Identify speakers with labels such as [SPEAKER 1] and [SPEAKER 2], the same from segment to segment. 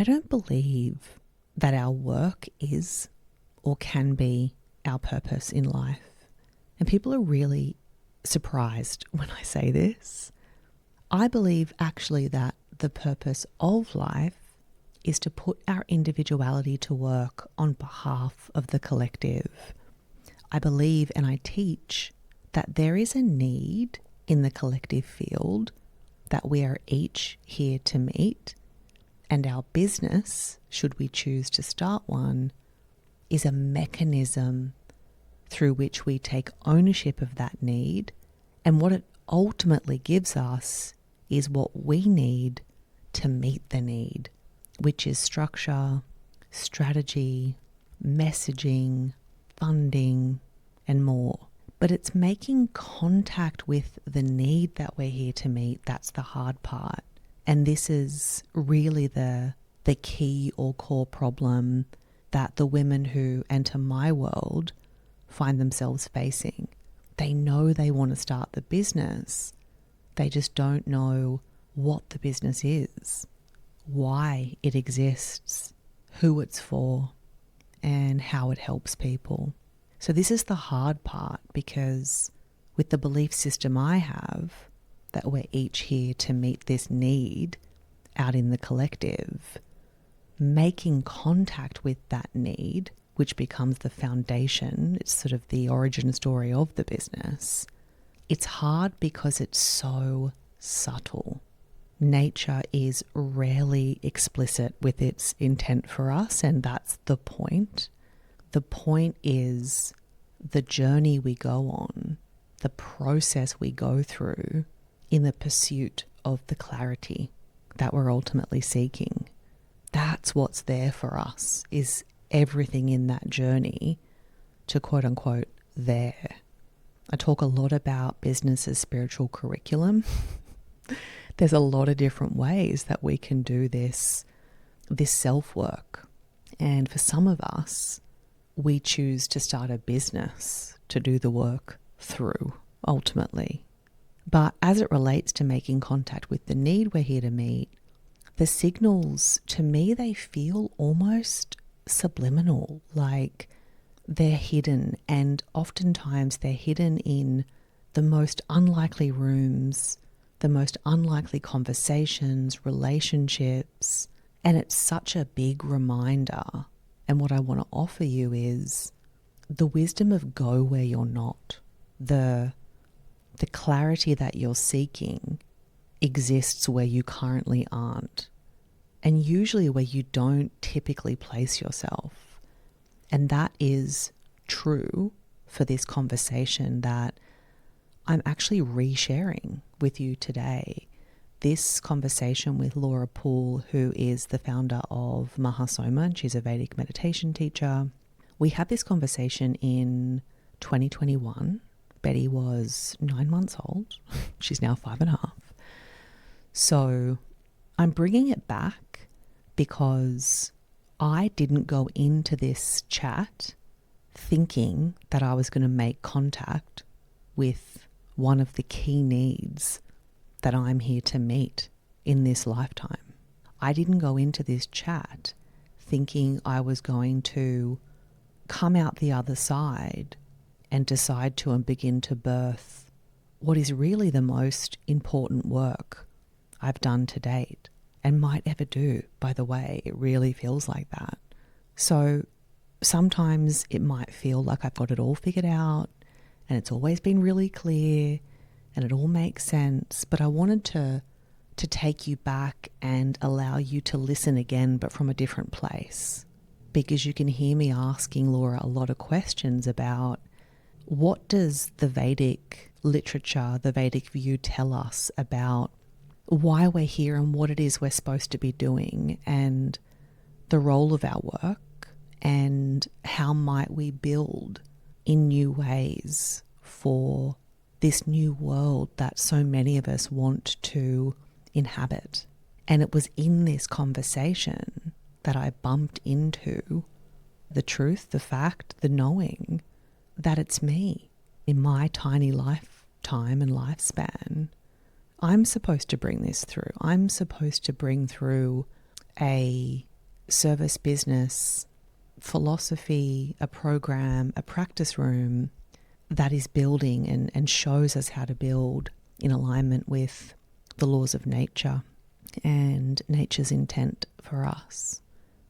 [SPEAKER 1] I don't believe that our work is or can be our purpose in life. And people are really surprised when I say this. I believe actually that the purpose of life is to put our individuality to work on behalf of the collective. I believe and I teach that there is a need in the collective field that we are each here to meet, and our business, should we choose to start one, is a mechanism through which we take ownership of that need, and what it ultimately gives us is what we need to meet the need, which is structure, strategy, messaging, funding, and more. But it's making contact with the need that we're here to meet. That's the hard part. And this is really the key or core problem that the women who enter my world find themselves facing. They know they want to start the business. They just don't know what the business is, why it exists, who it's for, and how it helps people. So this is the hard part, because with the belief system I have that we're each here to meet this need out in the collective, making contact with that need, which becomes the foundation, it's sort of the origin story of the business, it's hard because it's so subtle. Nature is rarely explicit with its intent for us, and that's the point. The point is the journey we go on, the process we go through in the pursuit of the clarity that we're ultimately seeking. That's what's there for us, is everything in that journey to quote unquote there. I talk a lot about business as spiritual curriculum. There's a lot of different ways that we can do this self-work. And for some of us, we choose to start a business to do the work through, ultimately. But as it relates to making contact with the need we're here to meet, the signals, to me, they feel almost subliminal, like they're hidden, and oftentimes they're hidden in the most unlikely rooms, the most unlikely conversations, relationships, and it's such a big reminder. And what I want to offer you is the wisdom of go where you're not. The clarity that you're seeking exists where you currently aren't, and usually where you don't typically place yourself. And that is true for this conversation that I'm actually resharing with you today. This conversation with Laura Poole, who is the founder of Mahasoma, and she's a Vedic meditation teacher. We had this conversation in 2021. Betty was 9 months old. She's now 5.5. So I'm bringing it back because I didn't go into this chat thinking that I was going to make contact with one of the key needs that I'm here to meet in this lifetime. I didn't go into this chat thinking I was going to come out the other side and decide to and begin to birth what is really the most important work I've done to date and might ever do, by the way. It really feels like that. So sometimes it might feel like I've got it all figured out and it's always been really clear and it all makes sense, but I wanted to take you back and allow you to listen again, but from a different place, because you can hear me asking Laura a lot of questions about what does the Vedic literature, the Vedic view tell us about why we're here and what it is we're supposed to be doing, and the role of our work, and how might we build in new ways for this new world that so many of us want to inhabit. And it was in this conversation that I bumped into the truth, the fact, the knowing that it's me in my tiny lifetime and lifespan. I'm supposed to bring this through. I'm supposed to bring through a service business philosophy, a program, a practice room that is building and shows us how to build in alignment with the laws of nature and nature's intent for us.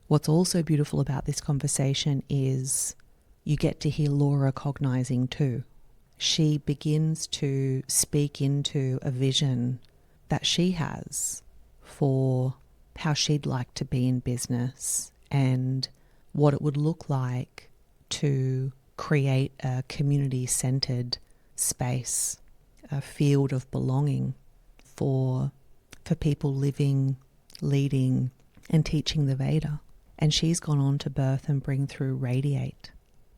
[SPEAKER 1] What's also beautiful about this conversation is you get to hear Laura cognizing too. She begins to speak into a vision that she has for how she'd like to be in business and what it would look like to create a community-centered space, a field of belonging for people living, leading, and teaching the Veda. And she's gone on to birth and bring through Radiate.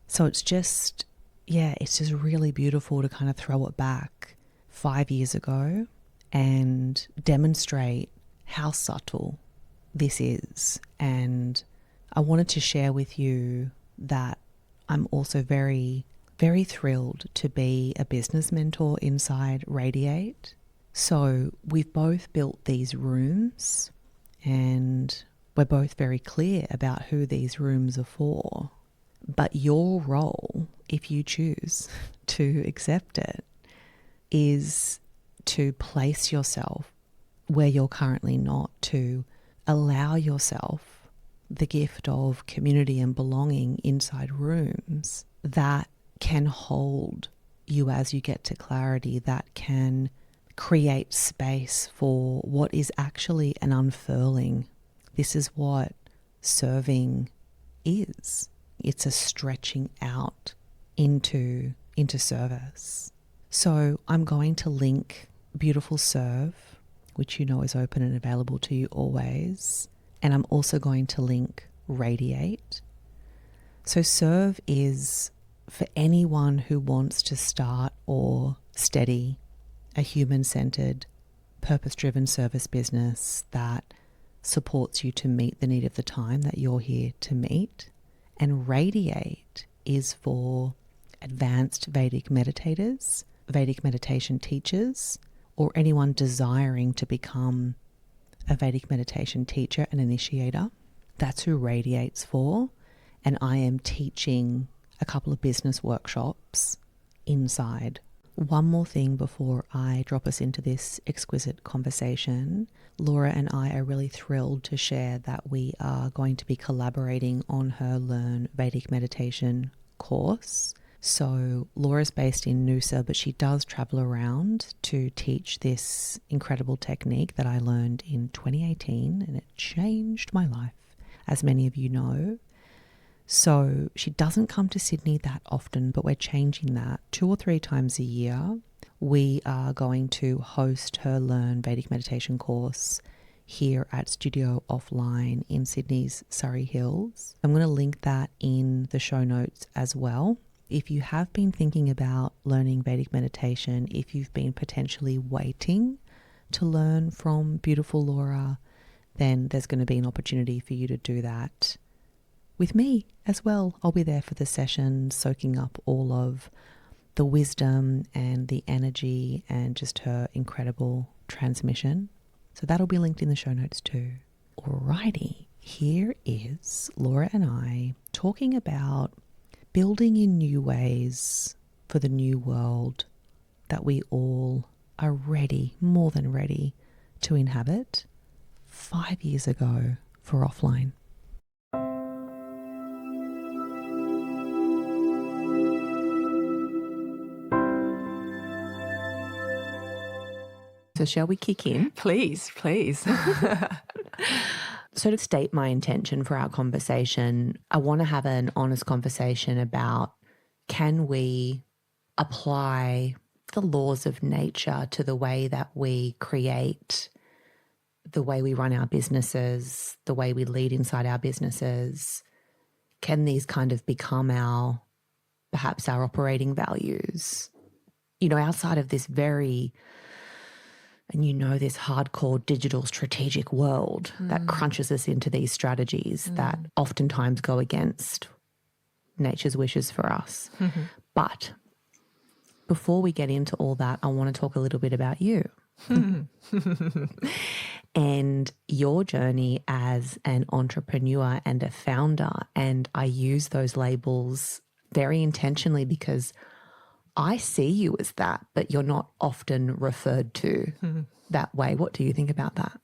[SPEAKER 1] So it's just really beautiful to kind of throw it back 5 years ago and demonstrate how subtle this is. And I wanted to share with you that I'm also very, very thrilled to be a business mentor inside Radiate. So we've both built these rooms and we're both very clear about who these rooms are for. But your role, if you choose to accept it, is to place yourself where you're currently not, to allow yourself the gift of community and belonging inside rooms that can hold you as you get to clarity, that can create space for what is actually an unfurling. This is what serving is. It's a stretching out into service. So I'm going to link Beautiful Serve, which you know is open and available to you always. And I'm also going to link Radiate. So Serve is for anyone who wants to start or steady a human-centered, purpose-driven service business that supports you to meet the need of the time that you're here to meet. And Radiate is for advanced Vedic meditators, Vedic meditation teachers, or anyone desiring to become a Vedic meditation teacher and initiator. That's who Radiate's for. And I am teaching a couple of business workshops inside. One more thing before I drop us into this exquisite conversation. Laura and I are really thrilled to share that we are going to be collaborating on her Learn Vedic Meditation course. So Laura's based in Noosa, but she does travel around to teach this incredible technique that I learned in 2018, and it changed my life, as many of you know. So she doesn't come to Sydney that often, but we're changing that 2 or 3 times a year. We are going to host her Learn Vedic Meditation course here at Studio Offline in Sydney's Surrey Hills. I'm going to link that in the show notes as well. If you have been thinking about learning Vedic meditation, if you've been potentially waiting to learn from beautiful Laura, then there's going to be an opportunity for you to do that with me as well. I'll be there for the session, soaking up all of the wisdom and the energy and just her incredible transmission. So that'll be linked in the show notes too. Alrighty, here is Laura and I talking about building in new ways for the new world that we all are ready, more than ready, to inhabit 5 years ago for offline. So shall we kick in?
[SPEAKER 2] Please.
[SPEAKER 1] So to state my intention for our conversation, I want to have an honest conversation about, can we apply the laws of nature to the way that we create, the way we run our businesses, the way we lead inside our businesses? Can these kind of become perhaps our operating values? You know, outside of this very, and you know, this hardcore digital strategic world that crunches us into these strategies that oftentimes go against nature's wishes for us. But before we get into all that, I want to talk a little bit about you. and your journey as an entrepreneur and a founder. And I use those labels very intentionally because I see you as that, but you're not often referred to that way. What do you think about that?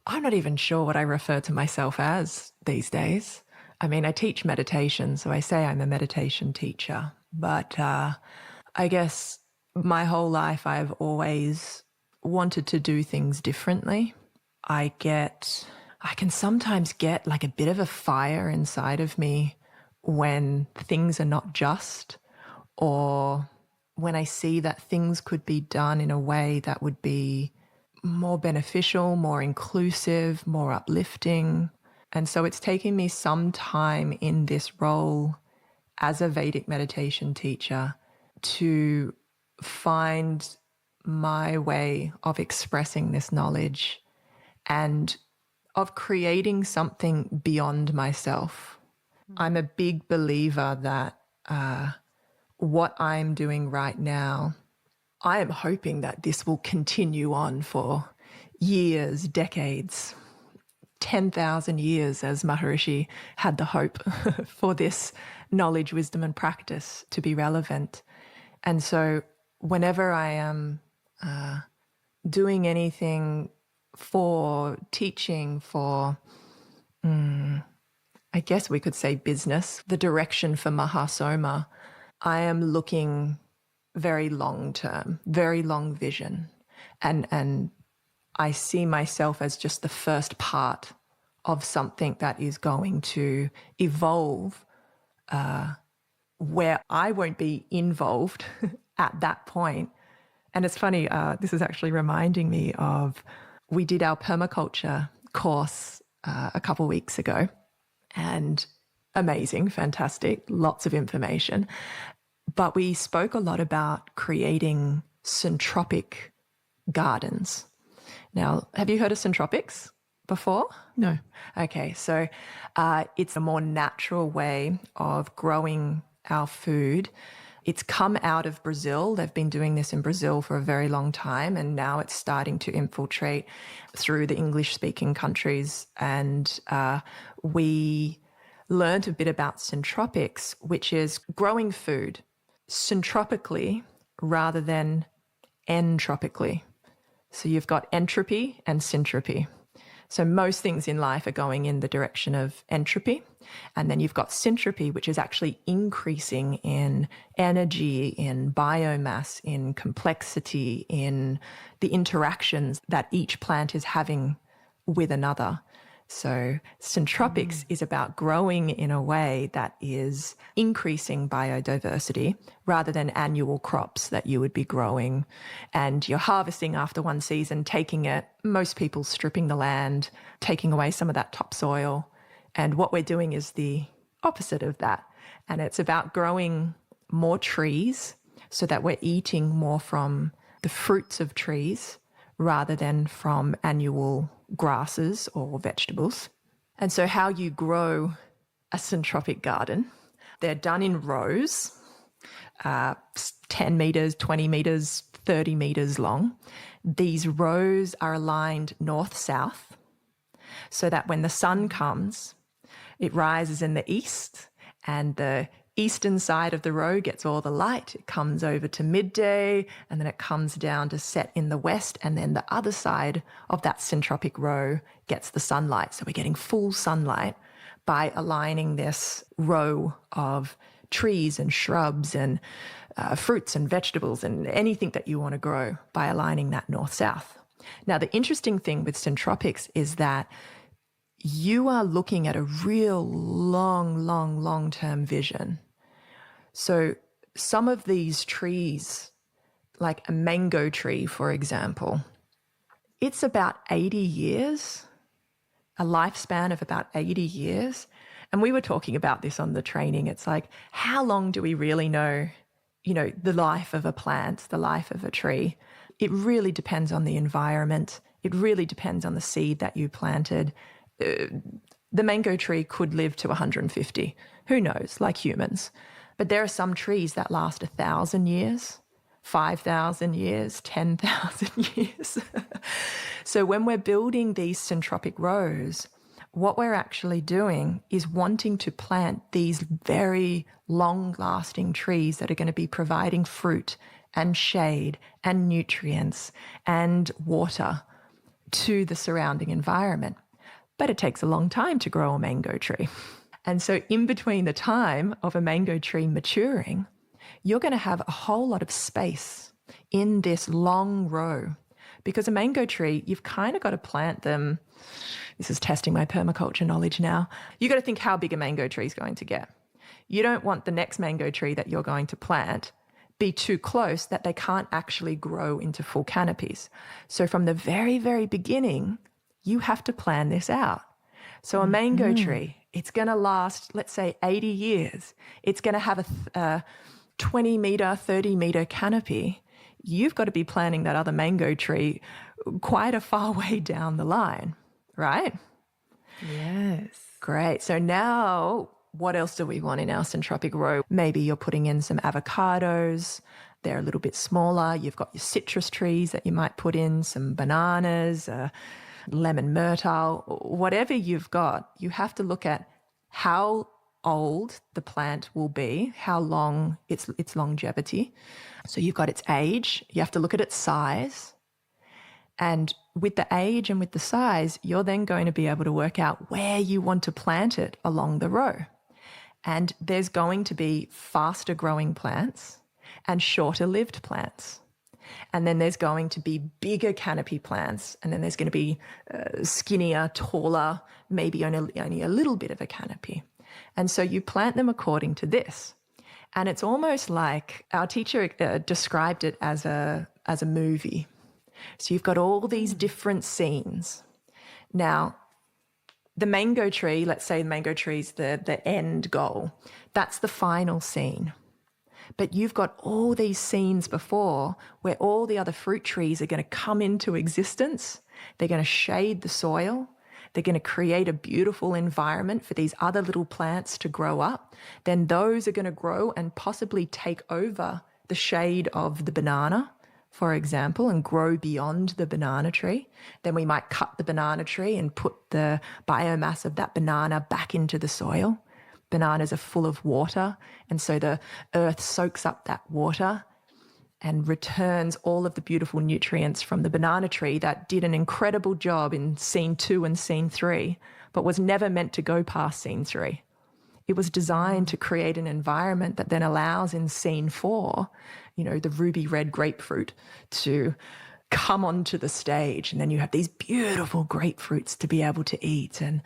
[SPEAKER 2] I'm not even sure what I refer to myself as these days. I mean, I teach meditation, so I say I'm a meditation teacher. But I guess my whole life I've always wanted to do things differently. I can sometimes get like a bit of a fire inside of me when things are not just, or when I see that things could be done in a way that would be more beneficial, more inclusive, more uplifting. And so it's taken me some time in this role as a Vedic meditation teacher to find my way of expressing this knowledge and of creating something beyond myself. I'm a big believer that what I'm doing right now, I am hoping that this will continue on for years, decades, 10,000 years, as Maharishi had the hope for this knowledge, wisdom, and practice to be relevant. And so whenever I am doing anything for teaching, for, I guess we could say business, the direction for Mahasoma, I am looking very long term, very long vision. And I see myself as just the first part of something that is going to evolve where I won't be involved at that point. And it's funny, this is actually reminding me of, we did our permaculture course a couple of weeks ago, and amazing, fantastic, lots of information. But we spoke a lot about creating syntropic gardens. Now, have you heard of syntropics before?
[SPEAKER 1] No.
[SPEAKER 2] Okay, so it's a more natural way of growing our food. It's come out of Brazil. They've been doing this in Brazil for a very long time, and now it's starting to infiltrate through the English-speaking countries. And we learned a bit about syntropics, which is growing food syntropically rather than entropically. So you've got entropy and syntropy. So most things in life are going in the direction of entropy. And then you've got syntropy, which is actually increasing in energy, in biomass, in complexity, in the interactions that each plant is having with another. So syntropics is about growing in a way that is increasing biodiversity rather than annual crops that you would be growing. And you're harvesting after one season, taking it, most people stripping the land, taking away some of that topsoil. And what we're doing is the opposite of that. And it's about growing more trees so that we're eating more from the fruits of trees rather than from annual grasses or vegetables. And so how you grow a syntropic garden, they're done in rows, 10 meters, 20 meters, 30 meters long. These rows are aligned north-south so that when the sun comes, it rises in the east and the eastern side of the row gets all the light. It comes over to midday and then it comes down to set in the west, and then the other side of that syntropic row gets the sunlight. So we're getting full sunlight by aligning this row of trees and shrubs and fruits and vegetables and anything that you want to grow by aligning that north-south. Now, the interesting thing with syntropics is that you are looking at a real long-term vision. So some of these trees, like a mango tree, for example, it's about 80 years, a lifespan of about 80 years. And we were talking about this on the training. It's like, how long do we really know, the life of a plant, the life of a tree? It really depends on the environment. It really depends on the seed that you planted. The mango tree could live to 150. Who knows, like humans. But there are some trees that last 1,000 years, 5,000 years, 10,000 years. So when we're building these syntropic rows, what we're actually doing is wanting to plant these very long-lasting trees that are going to be providing fruit and shade and nutrients and water to the surrounding environment. But it takes a long time to grow a mango tree. And so in between the time of a mango tree maturing, you're going to have a whole lot of space in this long row, because a mango tree, you've kind of got to plant them. This is testing my permaculture knowledge now. You got to think how big a mango tree is going to get. You don't want the next mango tree that you're going to plant be too close that they can't actually grow into full canopies. So from the very, very beginning, you have to plan this out. So a mango tree, it's going to last, let's say, 80 years. It's going to have a 20 meter, 30 meter canopy. You've got to be planting that other mango tree quite a far way down the line, right?
[SPEAKER 1] Yes.
[SPEAKER 2] Great. So now what else do we want in our syntropic row? Maybe you're putting in some avocados. They're a little bit smaller. You've got your citrus trees that you might put in, some bananas, lemon myrtle, whatever you've got. You have to look at how old the plant will be, how long its longevity. So you've got its age. You have to look at its size. And with the age and with the size, you're then going to be able to work out where you want to plant it along the row. And there's going to be faster growing plants and shorter lived plants. And then there's going to be bigger canopy plants. And then there's going to be skinnier, taller, maybe only a little bit of a canopy. And so you plant them according to this. And it's almost like our teacher described it as a movie. So you've got all these different scenes. Now, the mango tree, let's say the mango tree's the end goal. That's the final scene. But you've got all these scenes before where all the other fruit trees are going to come into existence. They're going to shade the soil. They're going to create a beautiful environment for these other little plants to grow up. Then those are going to grow and possibly take over the shade of the banana, for example, and grow beyond the banana tree. Then we might cut the banana tree and put the biomass of that banana back into the soil. Bananas are full of water, and so the earth soaks up that water and returns all of the beautiful nutrients from the banana tree that did an incredible job in scene 2 and scene 3, but was never meant to go past scene 3. It was designed to create an environment that then allows in scene 4, the ruby red grapefruit to come onto the stage. And then you have these beautiful grapefruits to be able to eat. And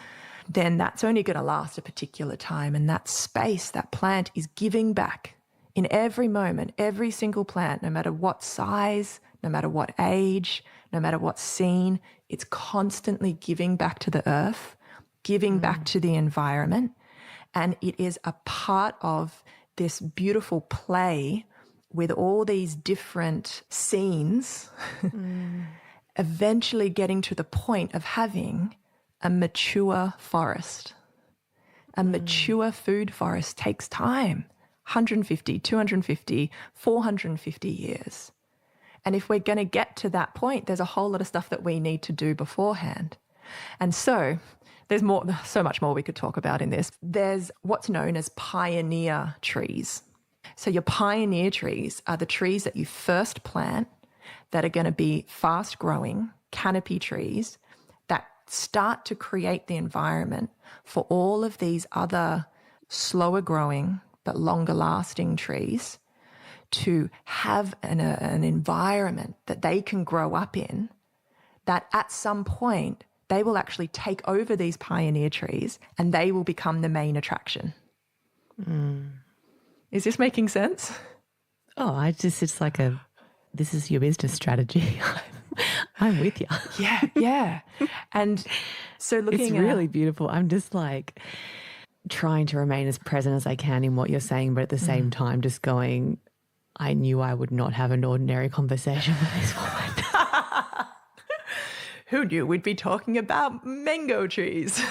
[SPEAKER 2] then that's only going to last a particular time. And that space, that plant is giving back in every moment, every single plant, no matter what size, no matter what age, no matter what scene, it's constantly giving back to the earth, giving back to the environment. And it is a part of this beautiful play with all these different scenes, eventually getting to the point of having a mature forest. A mature food forest takes time, 150, 250, 450 years. And if we're going to get to that point, there's a whole lot of stuff that we need to do beforehand. And so there's so much more we could talk about in this. There's what's known as pioneer trees. So your pioneer trees are the trees that you first plant that are going to be fast growing canopy trees that start to create the environment for all of these other slower growing but longer lasting trees to have an environment that they can grow up in, that at some point they will actually take over these pioneer trees and they will become the main attraction. Is this making sense?
[SPEAKER 1] Oh, it's like this is your business strategy. I'm with you.
[SPEAKER 2] Yeah. And so
[SPEAKER 1] it's really beautiful. I'm just like trying to remain as present as I can in what you're saying, but at the same time just going, I knew I would not have an ordinary conversation with this woman.
[SPEAKER 2] Who knew we'd be talking about mango trees?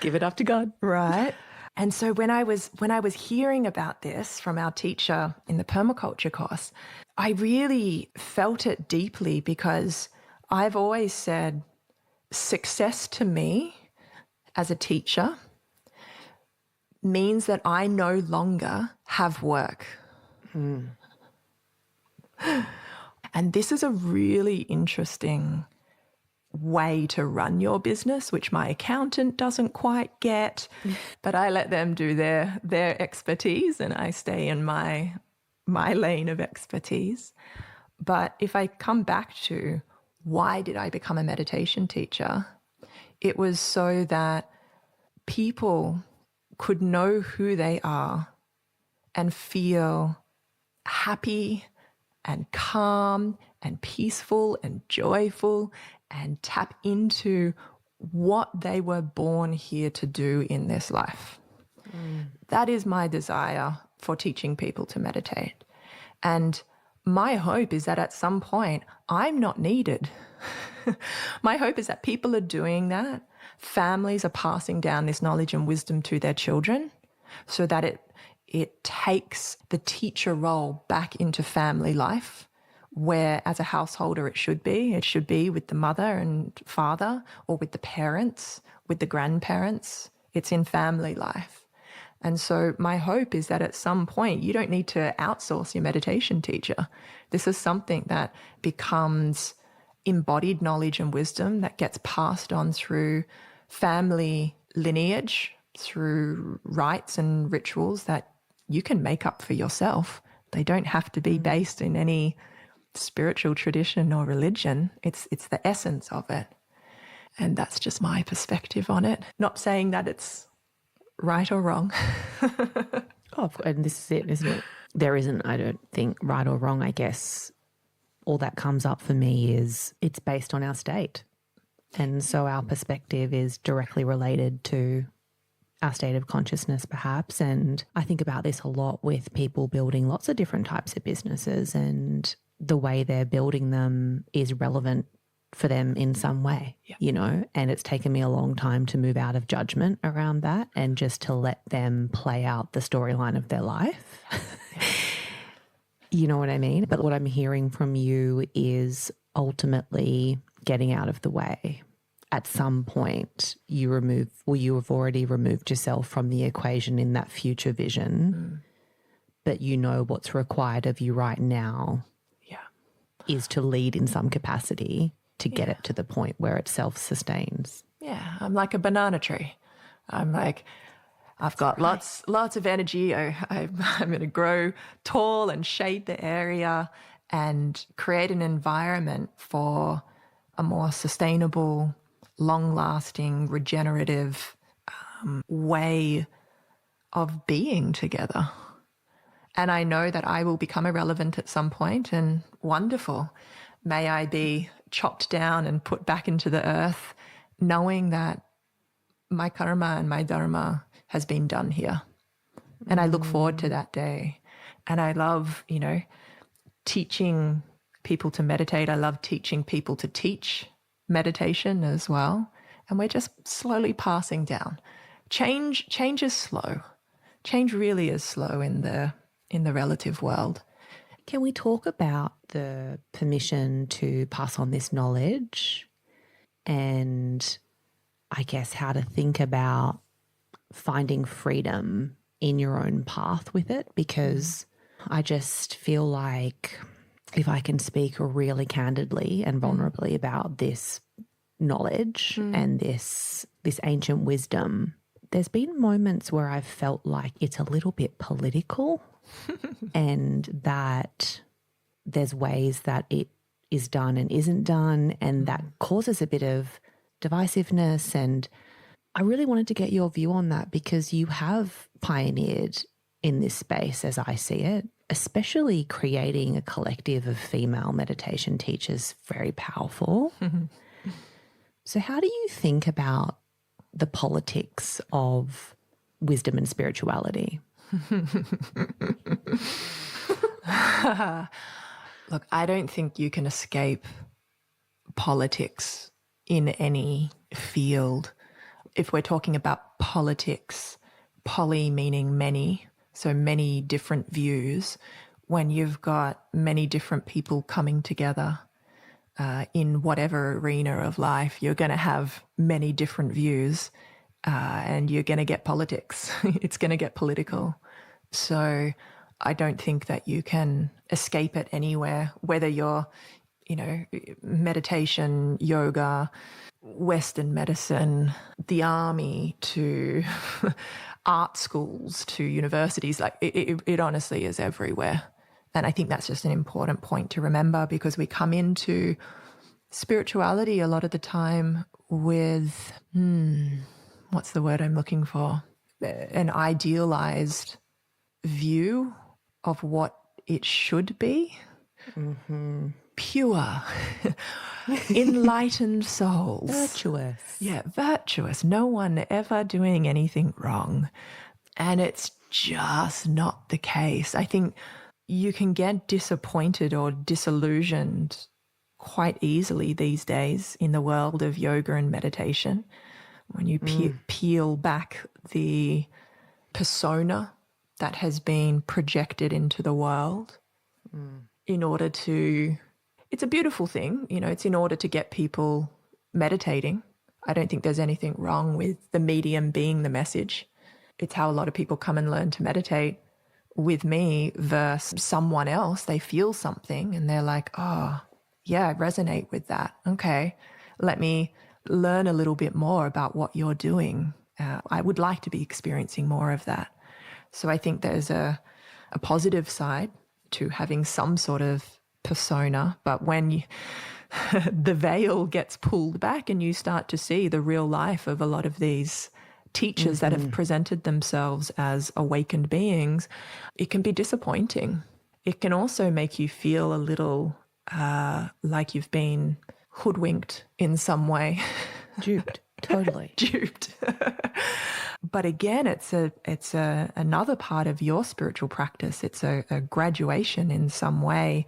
[SPEAKER 1] Give it up to God.
[SPEAKER 2] Right. And so when I was hearing about this from our teacher in the permaculture course, I really felt it deeply, because I've always said success to me as a teacher means that I no longer have work. And this is a really interesting way to run your business, which my accountant doesn't quite get, but I let them do their expertise and I stay in my lane of expertise. But if I come back to why did I become a meditation teacher, it was so that people could know who they are and feel happy and calm and peaceful and joyful and tap into what they were born here to do in this life. That is my desire for teaching people to meditate. And my hope is that at some point I'm not needed. My hope is that people are doing that. Families are passing down this knowledge and wisdom to their children so that it takes the teacher role back into family life, where as a householder it should be. It should be with the mother and father, or with the parents, with the grandparents. It's in family life. And so my hope is that at some point you don't need to outsource your meditation teacher. This is something that becomes embodied knowledge and wisdom that gets passed on through family lineage, through rites and rituals that you can make up for yourself. They don't have to be based in any spiritual tradition or religion. It's the essence of it. And that's just my perspective on it. Not saying that it's right or wrong.
[SPEAKER 1] Oh, and this is it, isn't it? There isn't, I don't think, right or wrong. I guess all that comes up for me is it's based on our state. And so our perspective is directly related to our state of consciousness, perhaps. And I think about this a lot with people building lots of different types of businesses, and the way they're building them is relevant for them in some way, you know, and it's taken me a long time to move out of judgment around that and just to let them play out the storyline of their life. You know what I mean? But what I'm hearing from you is ultimately getting out of the way. At some point you have already removed yourself from the equation in that future vision, but you know what's required of you right now is to lead in some capacity to get it to the point where it self-sustains.
[SPEAKER 2] Yeah, I'm like a banana tree. I'm like, I've got lots of energy. I'm going to grow tall and shade the area and create an environment for a more sustainable, long-lasting, regenerative way of being together. And I know that I will become irrelevant at some point, and wonderful. May I be chopped down and put back into the earth, knowing that my karma and my dharma has been done here. And I look forward to that day. And I love, you know, teaching people to meditate. I love teaching people to teach meditation as well. And we're just slowly passing down. Change is slow. Change really is slow in the relative world.
[SPEAKER 1] Can we talk about the permission to pass on this knowledge, and I guess how to think about finding freedom in your own path with it? Because I just feel like, if I can speak really candidly and vulnerably about this knowledge and this ancient wisdom, there's been moments where I've felt like it's a little bit political and that there's ways that it is done and isn't done, and that causes a bit of divisiveness. And I really wanted to get your view on that, because you have pioneered in this space as I see it, especially creating a collective of female meditation teachers, very powerful. So how do you think about the politics of wisdom and spirituality?
[SPEAKER 2] Look, I don't think you can escape politics in any field. If we're talking about politics poly meaning many, so many different views. When you've got many different people coming together in whatever arena of life, you're going to have many different views and you're going to get politics. It's going to get political. So I don't think that you can escape it anywhere, whether you're, meditation, yoga, Western medicine, the army, to art schools, to universities. Like it honestly is everywhere. And I think that's just an important point to remember, because we come into spirituality a lot of the time with, what's the word I'm looking for? An idealized view of what it should be. Mm-hmm. Pure, enlightened souls.
[SPEAKER 1] Virtuous.
[SPEAKER 2] Yeah, virtuous. No one ever doing anything wrong. And it's just not the case. I think you can get disappointed or disillusioned quite easily these days in the world of yoga and meditation. When you peel back the persona that has been projected into the world in order to, it's a beautiful thing, it's in order to get people meditating. I don't think there's anything wrong with the medium being the message. It's how a lot of people come and learn to meditate with me versus someone else. They feel something and they're like, oh, yeah, I resonate with that. Okay, let me learn a little bit more about what you're doing. I would like to be experiencing more of that. So I think there's a positive side to having some sort of persona, but when the veil gets pulled back and you start to see the real life of a lot of these teachers that have presented themselves as awakened beings, it can be disappointing. It can also make you feel a little like you've been hoodwinked in some way.
[SPEAKER 1] Duped, totally.
[SPEAKER 2] Duped. But again, it's another part of your spiritual practice. It's a graduation in some way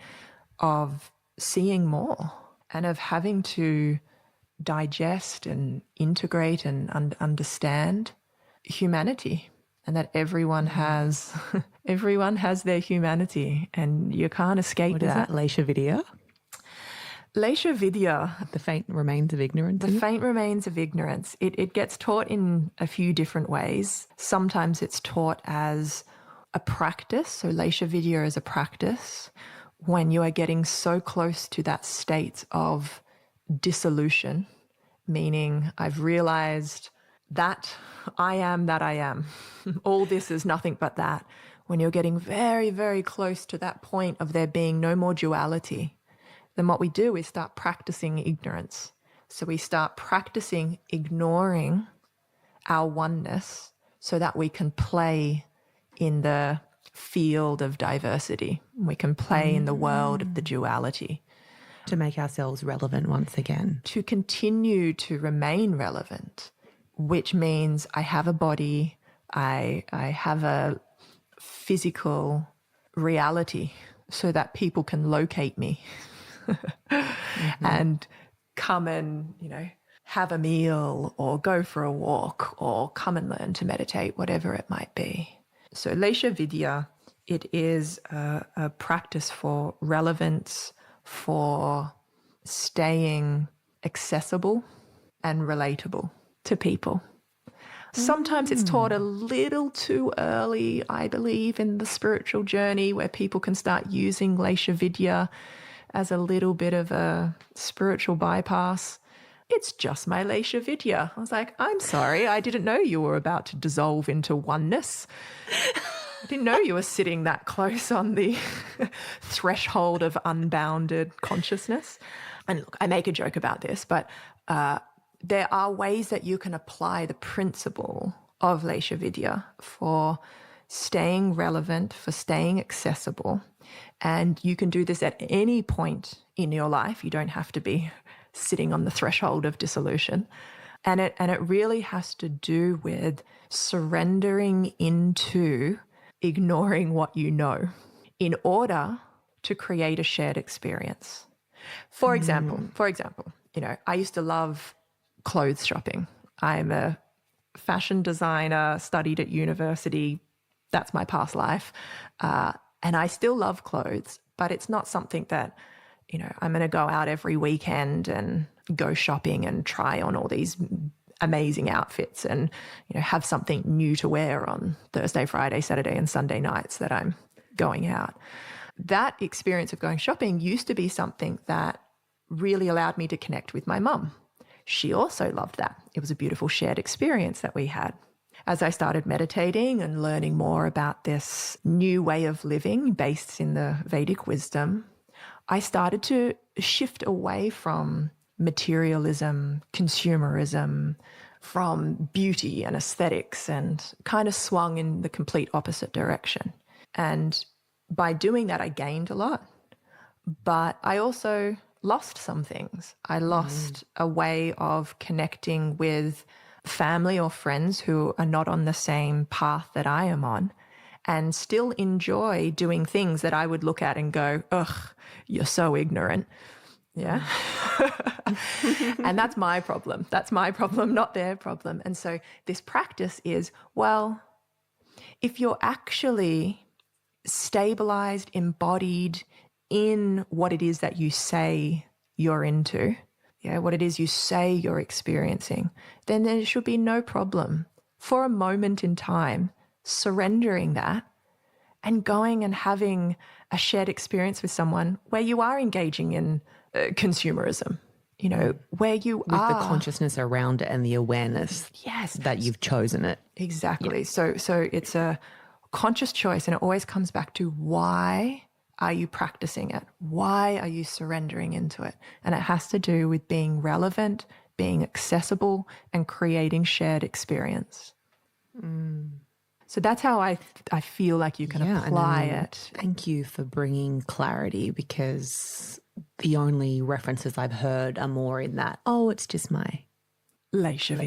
[SPEAKER 2] of seeing more and of having to digest and integrate and understand humanity, and that everyone has their humanity and you can't escape
[SPEAKER 1] what that. What is that? Laisha Vidya?
[SPEAKER 2] Laisha Vidya.
[SPEAKER 1] The faint remains of ignorance.
[SPEAKER 2] The faint remains of ignorance. It gets taught in a few different ways. Sometimes it's taught as a practice. So Laisha Vidya is a practice when you are getting so close to that state of dissolution, meaning I've realized that I am. All this is nothing but that. When you're getting very, very close to that point of there being no more duality, then what we do is start practicing ignorance. So we start practicing ignoring our oneness so that we can play in the field of diversity. We can play in the world of the duality.
[SPEAKER 1] To make ourselves relevant once again.
[SPEAKER 2] To continue to remain relevant, which means I have a body, I have a physical reality so that people can locate me. And come and, have a meal or go for a walk or come and learn to meditate, whatever it might be. So Laisha Vidya, it is a practice for relevance, for staying accessible and relatable to people. Sometimes it's taught a little too early, I believe, in the spiritual journey, where people can start using Laisha Vidya as a little bit of a spiritual bypass. It's just my Laisha Vidya. I was like, I'm sorry, I didn't know you were about to dissolve into oneness. I didn't know you were sitting that close on the threshold of unbounded consciousness. And look, I make a joke about this, but there are ways that you can apply the principle of Laisha Vidya for staying relevant, for staying accessible. And you can do this at any point in your life. You don't have to be sitting on the threshold of dissolution. And it really has to do with surrendering into ignoring what you know in order to create a shared experience. For example, I used to love clothes shopping. I'm a fashion designer, studied at university. That's my past life. And I still love clothes, but it's not something that, I'm going to go out every weekend and go shopping and try on all these amazing outfits and, have something new to wear on Thursday, Friday, Saturday, and Sunday nights that I'm going out. That experience of going shopping used to be something that really allowed me to connect with my mum. She also loved that. It was a beautiful shared experience that we had. As I started meditating and learning more about this new way of living based in the Vedic wisdom, I started to shift away from materialism, consumerism, from beauty and aesthetics, and kind of swung in the complete opposite direction. And by doing that, I gained a lot, but I also lost some things. I lost a way of connecting with family or friends who are not on the same path that I am on, and still enjoy doing things that I would look at and go, ugh, you're so ignorant. Yeah. And that's my problem. That's my problem, not their problem. And so this practice is, well, if you're actually stabilized, embodied in what it is that you say you're into, what it is you say you're experiencing, then there should be no problem for a moment in time surrendering that and going and having a shared experience with someone where you are engaging in consumerism, where you
[SPEAKER 1] with
[SPEAKER 2] are.
[SPEAKER 1] the consciousness around it and the awareness that you've chosen it.
[SPEAKER 2] Exactly. Yeah. So it's a conscious choice, and it always comes back to why are you practicing it? Why are you surrendering into it? And it has to do with being relevant, being accessible, and creating shared experience. So that's how I feel like you can apply it.
[SPEAKER 1] Thank you for bringing clarity, because the only references I've heard are more in that, it's just my
[SPEAKER 2] Leisha,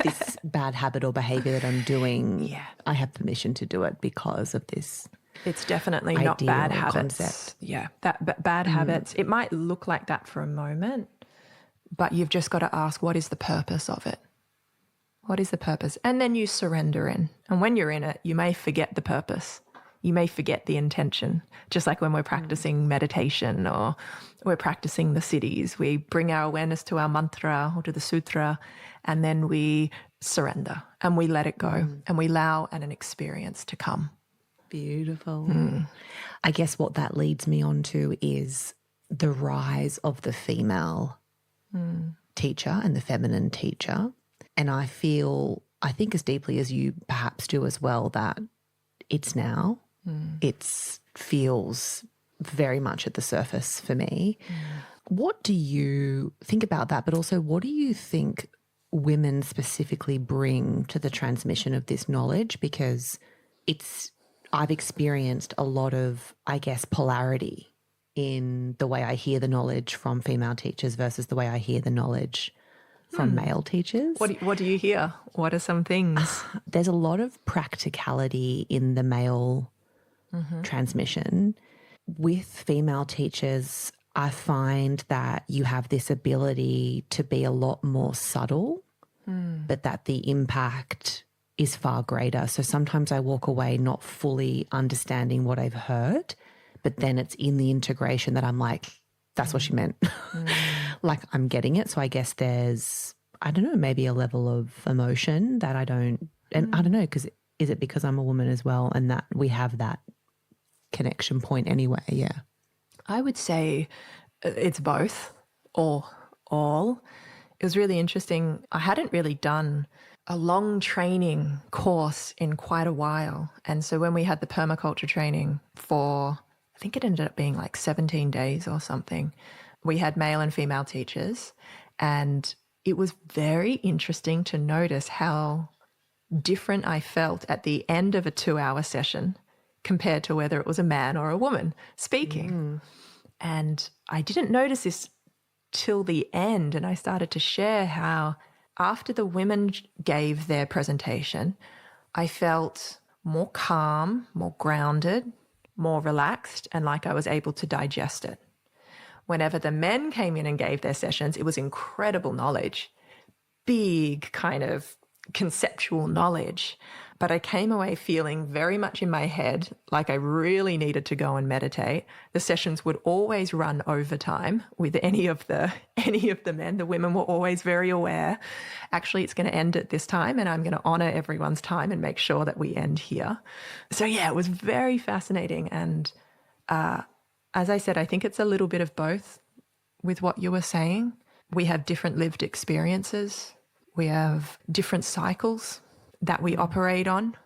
[SPEAKER 1] this bad habit or behavior that I'm doing. Yeah. I have permission to do it because of this.
[SPEAKER 2] It's definitely not bad habits.
[SPEAKER 1] Concept.
[SPEAKER 2] Yeah, bad habits. It might look like that for a moment, but you've just got to ask, what is the purpose of it? What is the purpose? And then you surrender in. And when you're in it, you may forget the purpose. You may forget the intention. Just like when we're practicing meditation or we're practicing the siddhis, we bring our awareness to our mantra or to the sutra, and then we surrender and we let it go and we allow an experience to come.
[SPEAKER 1] Beautiful. I guess what that leads me on to is the rise of the female teacher and the feminine teacher. And I think as deeply as you perhaps do as well, that it's now. It feels very much at the surface for me. What do you think about that? But also, what do you think women specifically bring to the transmission of this knowledge? Because I've experienced a lot of, I guess, polarity in the way I hear the knowledge from female teachers versus the way I hear the knowledge from male teachers.
[SPEAKER 2] What do you hear? What are some things?
[SPEAKER 1] There's a lot of practicality in the male transmission. With female teachers, I find that you have this ability to be a lot more subtle, but that the impact is far greater. So sometimes I walk away not fully understanding what I've heard, but then it's in the integration that I'm like, that's what she meant. Like I'm getting it. So I guess there's, I don't know, maybe a level of emotion that I don't, and I don't know, because is it because I'm a woman as well and that we have that connection point anyway? Yeah.
[SPEAKER 2] I would say it's both or all. It was really interesting. I hadn't really done a long training course in quite a while. And so when we had the permaculture training for, I think it ended up being like 17 days or something, we had male and female teachers. And it was very interesting to notice how different I felt at the end of a 2-hour session compared to whether it was a man or a woman speaking. And I didn't notice this till the end. And I started to share how after the women gave their presentation, I felt more calm, more grounded, more relaxed, and like I was able to digest it. Whenever the men came in and gave their sessions, it was incredible knowledge, big kind of conceptual knowledge. But I came away feeling very much in my head like I really needed to go and meditate. The sessions would always run overtime with any of the men. The women were always very aware. Actually, it's going to end at this time, and I'm going to honor everyone's time and make sure that we end here. So yeah, it was very fascinating. And as I said, I think it's a little bit of both with what you were saying. We have different lived experiences. We have different cycles that we operate on,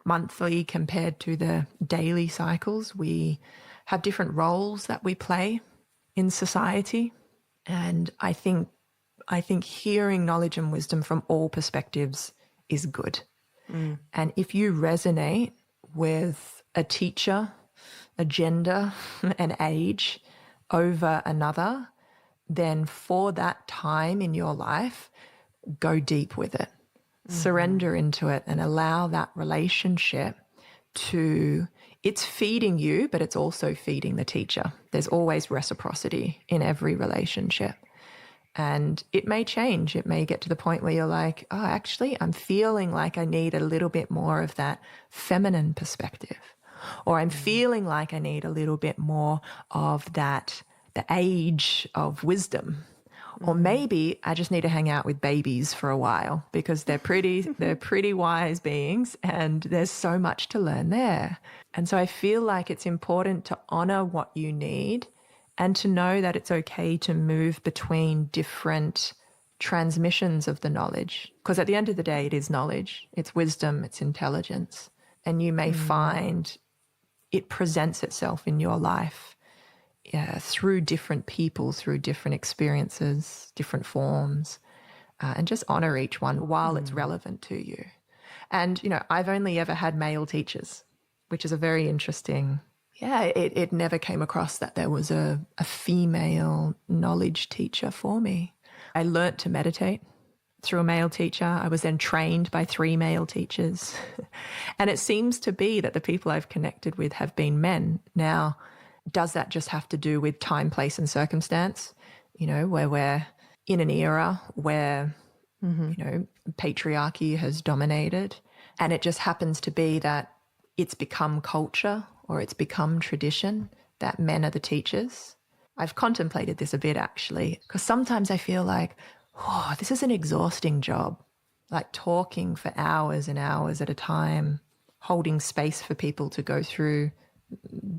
[SPEAKER 2] monthly compared to the daily cycles. We have different roles that we play in society. And I think hearing knowledge and wisdom from all perspectives is good. And if you resonate with a teacher, a gender, an age over another, then for that time in your life, go deep with it. Surrender into it and allow that relationship to, it's feeding you, but it's also feeding the teacher. There's always reciprocity in every relationship. And it may change. It may get to the point where you're like, oh, actually, I'm feeling like I need a little bit more of that feminine perspective. Or I'm feeling like I need a little bit more of that, the age of wisdom. Or maybe I just need to hang out with babies for a while because they're pretty wise beings and there's so much to learn there. And so I feel like it's important to honor what you need and to know that it's okay to move between different transmissions of the knowledge. Because at the end of the day, it is knowledge, it's wisdom, it's intelligence. And you may find it presents itself in your life through different people, through different experiences, different forms, and just honor each one while it's relevant to you. And, I've only ever had male teachers, which is a very interesting, it never came across that there was a female knowledge teacher for me. I learnt to meditate through a male teacher. I was then trained by 3 male teachers. And it seems to be that the people I've connected with have been men. Now, does that just have to do with time, place, and circumstance? Where we're in an era where, patriarchy has dominated, and it just happens to be that it's become culture or it's become tradition that men are the teachers. I've contemplated this a bit, actually, because sometimes I feel like, this is an exhausting job, like talking for hours and hours at a time, holding space for people to go through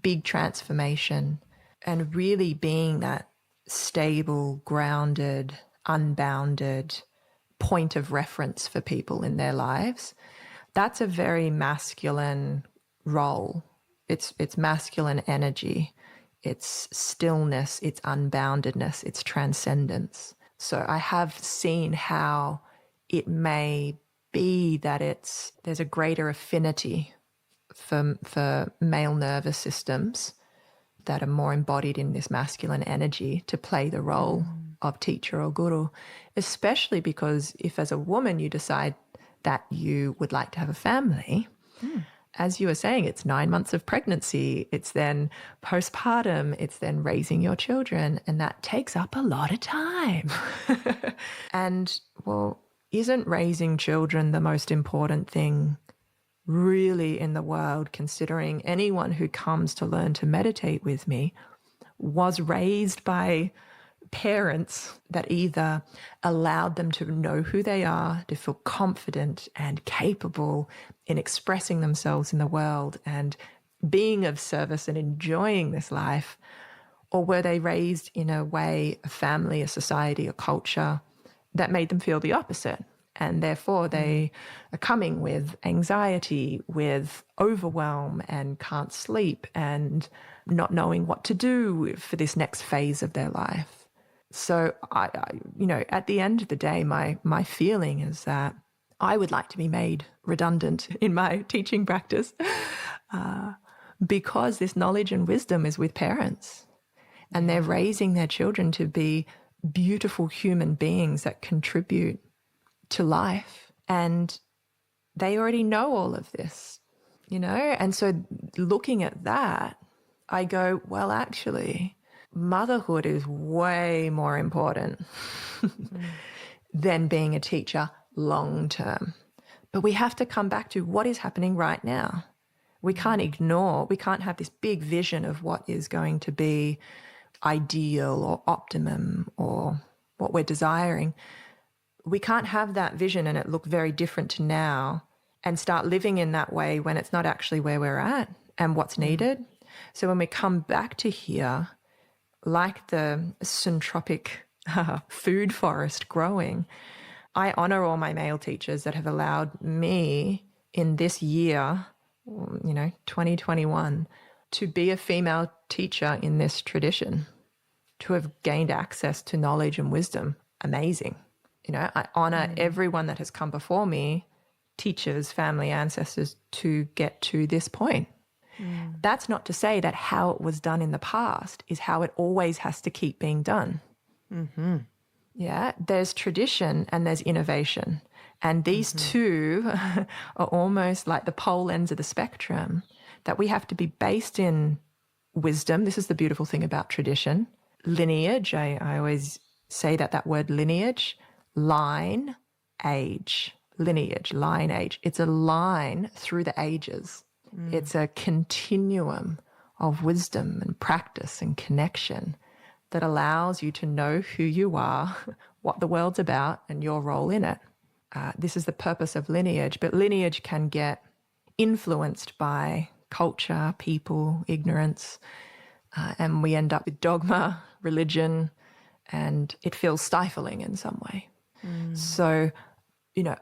[SPEAKER 2] big transformation and really being that stable, grounded, unbounded point of reference for people in their lives. That's a very masculine role. It's masculine energy. It's stillness, it's unboundedness, it's transcendence. So I have seen how it may be that there's a greater affinity for male nervous systems that are more embodied in this masculine energy to play the role of teacher or guru, especially because if as a woman you decide that you would like to have a family, as you were saying, it's 9 months of pregnancy, it's then postpartum, it's then raising your children, and that takes up a lot of time. And, isn't raising children the most important thing really in the world, considering anyone who comes to learn to meditate with me was raised by parents that either allowed them to know who they are, to feel confident and capable in expressing themselves in the world and being of service and enjoying this life, or were they raised in a way, a family, a society, a culture that made them feel the opposite? And therefore they are coming with anxiety, with overwhelm, and can't sleep and not knowing what to do for this next phase of their life. So I at the end of the day, my feeling is that I would like to be made redundant in my teaching practice because this knowledge and wisdom is with parents, and they're raising their children to be beautiful human beings that contribute to life, and they already know all of this, and so looking at that, I go, well, actually, motherhood is way more important than being a teacher long term. But we have to come back to what is happening right now. We can't ignore, we can't have this big vision of what is going to be ideal or optimum or what we're desiring. We can't have that vision and it look very different to now and start living in that way when it's not actually where we're at and what's needed. So when we come back to here, like the syntropic food forest growing, I honor all my male teachers that have allowed me in this year, 2021, to be a female teacher in this tradition, to have gained access to knowledge and wisdom. Amazing. I honor everyone that has come before me, teachers, family, ancestors, to get to this point. That's not to say that how it was done in the past is how it always has to keep being done. Mm-hmm. Yeah, there's tradition and there's innovation. And these two are almost like the pole ends of the spectrum, that we have to be based in wisdom. This is the beautiful thing about tradition. Lineage, I always say that word lineage, line, age. Lineage, line, age. It's a line through the ages. It's a continuum of wisdom and practice and connection that allows you to know who you are, what the world's about, and your role in it. This is the purpose of lineage, but lineage can get influenced by culture, people, ignorance, and we end up with dogma, religion, and it feels stifling in some way. So,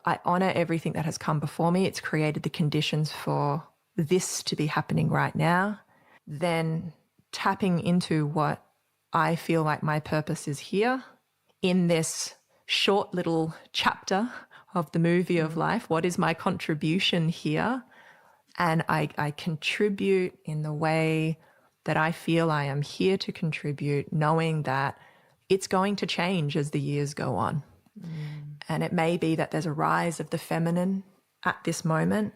[SPEAKER 2] I honor everything that has come before me. It's created the conditions for this to be happening right now. Then tapping into what I feel like my purpose is here in this short little chapter of the movie of life. What is my contribution here? And I contribute in the way that I feel I am here to contribute, knowing that it's going to change as the years go on. And it may be that there's a rise of the feminine at this moment.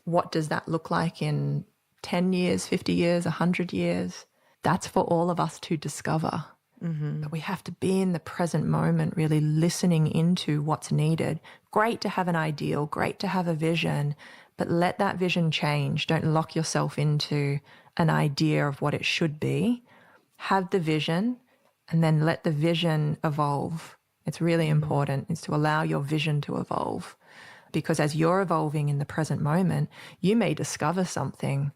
[SPEAKER 2] What does that look like in 10 years, 50 years, 100 years? That's for all of us to discover. But we have to be in the present moment, really listening into what's needed. Great to have an ideal, great to have a vision, but let that vision change. Don't lock yourself into an idea of what it should be. Have the vision and then let the vision evolve. It's really important. It's to allow your vision to evolve, because as you're evolving in the present moment, you may discover something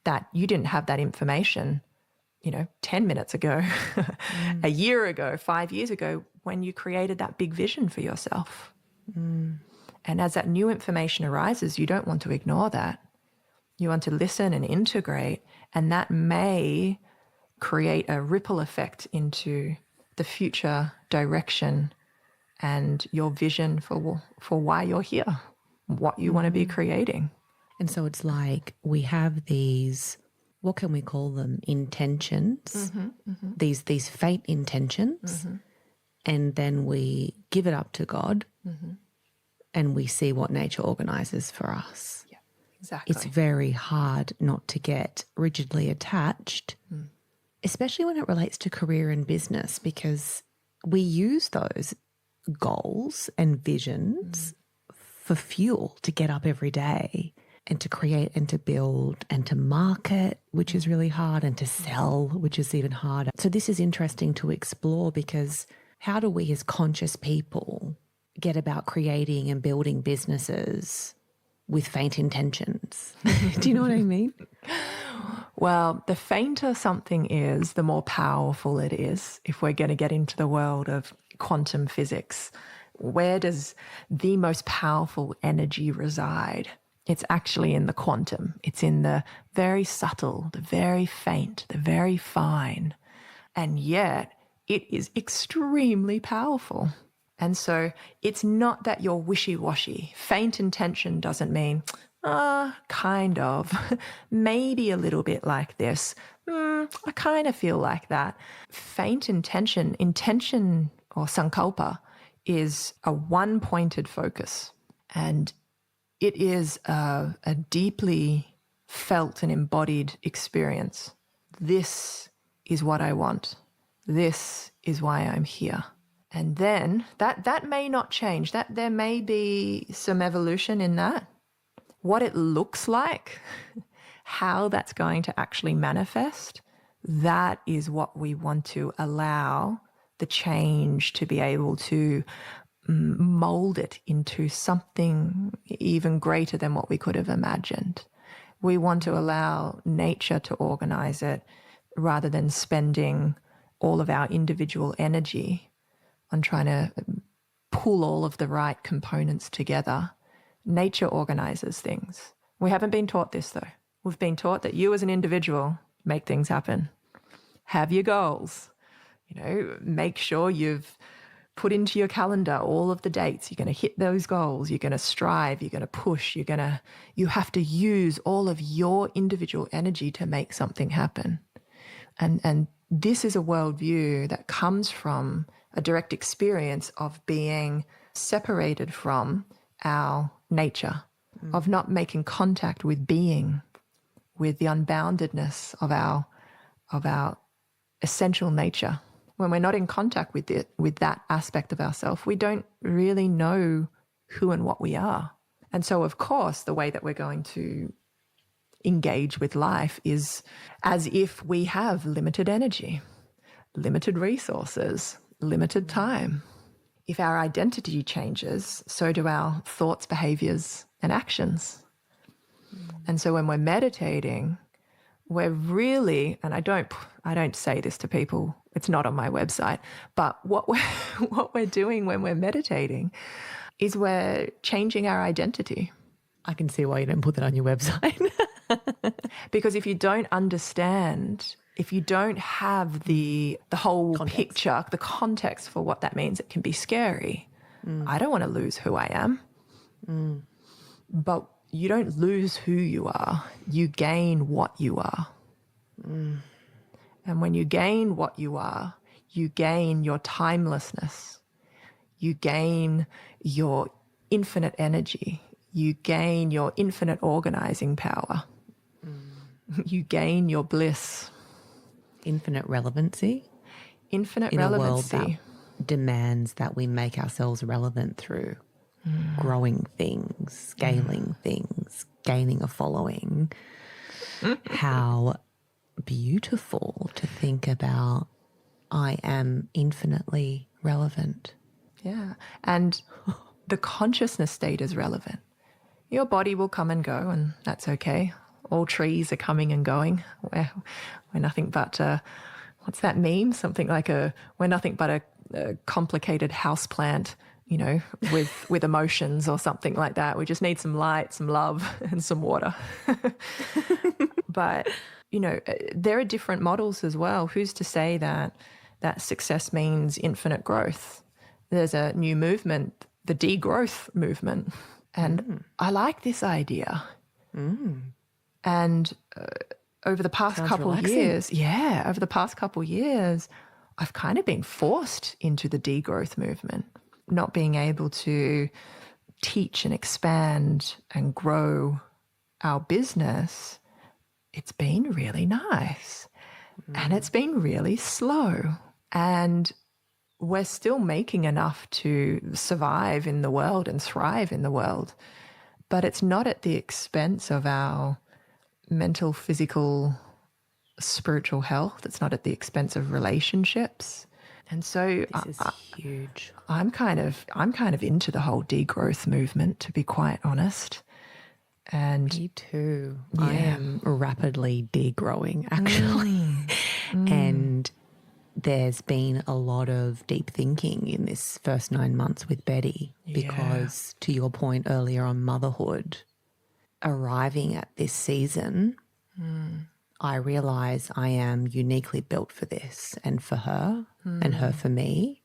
[SPEAKER 2] that you didn't have that information 10 minutes ago, a year ago, 5 years ago, when you created that big vision for yourself. And as that new information arises, you don't want to ignore that. You want to listen and integrate, and that may create a ripple effect into the future direction and your vision for why you're here, what you want to be creating.
[SPEAKER 1] And so it's like we have these, what can we call them, intentions, these fate intentions, and then we give it up to God and we see what nature organises for us.
[SPEAKER 2] Yeah, exactly.
[SPEAKER 1] It's very hard not to get rigidly attached, especially when it relates to career and business, because we use those goals and visions for fuel to get up every day and to create and to build and to market, which is really hard, and to sell, which is even harder. So this is interesting to explore, because how do we as conscious people get about creating and building businesses with faint intentions? Do you know what I mean?
[SPEAKER 2] Well, the fainter something is, the more powerful it is. If we're going to get into the world of quantum physics, where does the most powerful energy reside? It's actually in the quantum. It's in the very subtle, the very faint, the very fine. And yet it is extremely powerful. And so it's not that you're wishy-washy. Faint intention doesn't mean, kind of, maybe a little bit like this. I kind of feel like that. Faint intention or sankalpa is a one-pointed focus. And it is a deeply felt and embodied experience. This is what I want. This is why I'm here. And then that may not change. That there may be some evolution in that. What it looks like, how that's going to actually manifest, that is what we want to allow the change to be able to mold it into something even greater than what we could have imagined. We want to allow nature to organize it rather than spending all of our individual energy on trying to pull all of the right components together. Nature organizes things. We haven't been taught this though. We've been taught that you as an individual make things happen. Have your goals. Make sure you've put into your calendar all of the dates. You're going to hit those goals. You're going to strive. You're going to push. You have to use all of your individual energy to make something happen. And this is a worldview that comes from a direct experience of being separated from our nature, of not making contact with being, with the unboundedness of our essential nature. When we're not in contact with that aspect of ourself, we don't really know who and what we are. And so, of course, the way that we're going to engage with life is as if we have limited energy, limited resources, limited time. If our identity changes, so do our thoughts, behaviors, and actions. And so when we're meditating, we're really, and I don't say this to people, it's not on my website, but what we're doing when we're meditating is we're changing our identity.
[SPEAKER 1] I can see why you don't put that on your website.
[SPEAKER 2] Because if you don't understand, if you don't have the whole picture, the context for what that means, it can be scary. I don't want to lose who I am. But you don't lose who you are. You gain what you are. And when you gain what you are, you gain your timelessness. You gain your infinite energy. You gain your infinite organizing power. You gain your bliss.
[SPEAKER 1] Infinite relevancy.
[SPEAKER 2] Infinite
[SPEAKER 1] in
[SPEAKER 2] relevancy.
[SPEAKER 1] A world that demands that we make ourselves relevant through growing things, scaling things, gaining a following. How beautiful to think about I am infinitely relevant.
[SPEAKER 2] Yeah. And the consciousness state is relevant. Your body will come and go, and that's okay. All trees are coming and going. We're nothing but, what's that meme? Something like we're nothing but a complicated houseplant, with emotions or something like that. We just need some light, some love, and some water. But, there are different models as well. Who's to say that success means infinite growth? There's a new movement, the degrowth movement. And I like this idea. And over the past couple of years, I've kind of been forced into the degrowth movement, not being able to teach and expand and grow our business. It's been really nice and it's been really slow. And we're still making enough to survive in the world and thrive in the world. But it's not at the expense of our mental, physical, spiritual health. It's not at the expense of relationships. And so
[SPEAKER 1] this is huge.
[SPEAKER 2] I'm kind of into the whole degrowth movement, to be quite honest. And
[SPEAKER 1] me too.
[SPEAKER 2] Yeah.
[SPEAKER 1] I am rapidly degrowing, actually. And there's been a lot of deep thinking in this first 9 months with Betty because, to your point earlier on motherhood, arriving at this season, I realise I am uniquely built for this and for her and her for me.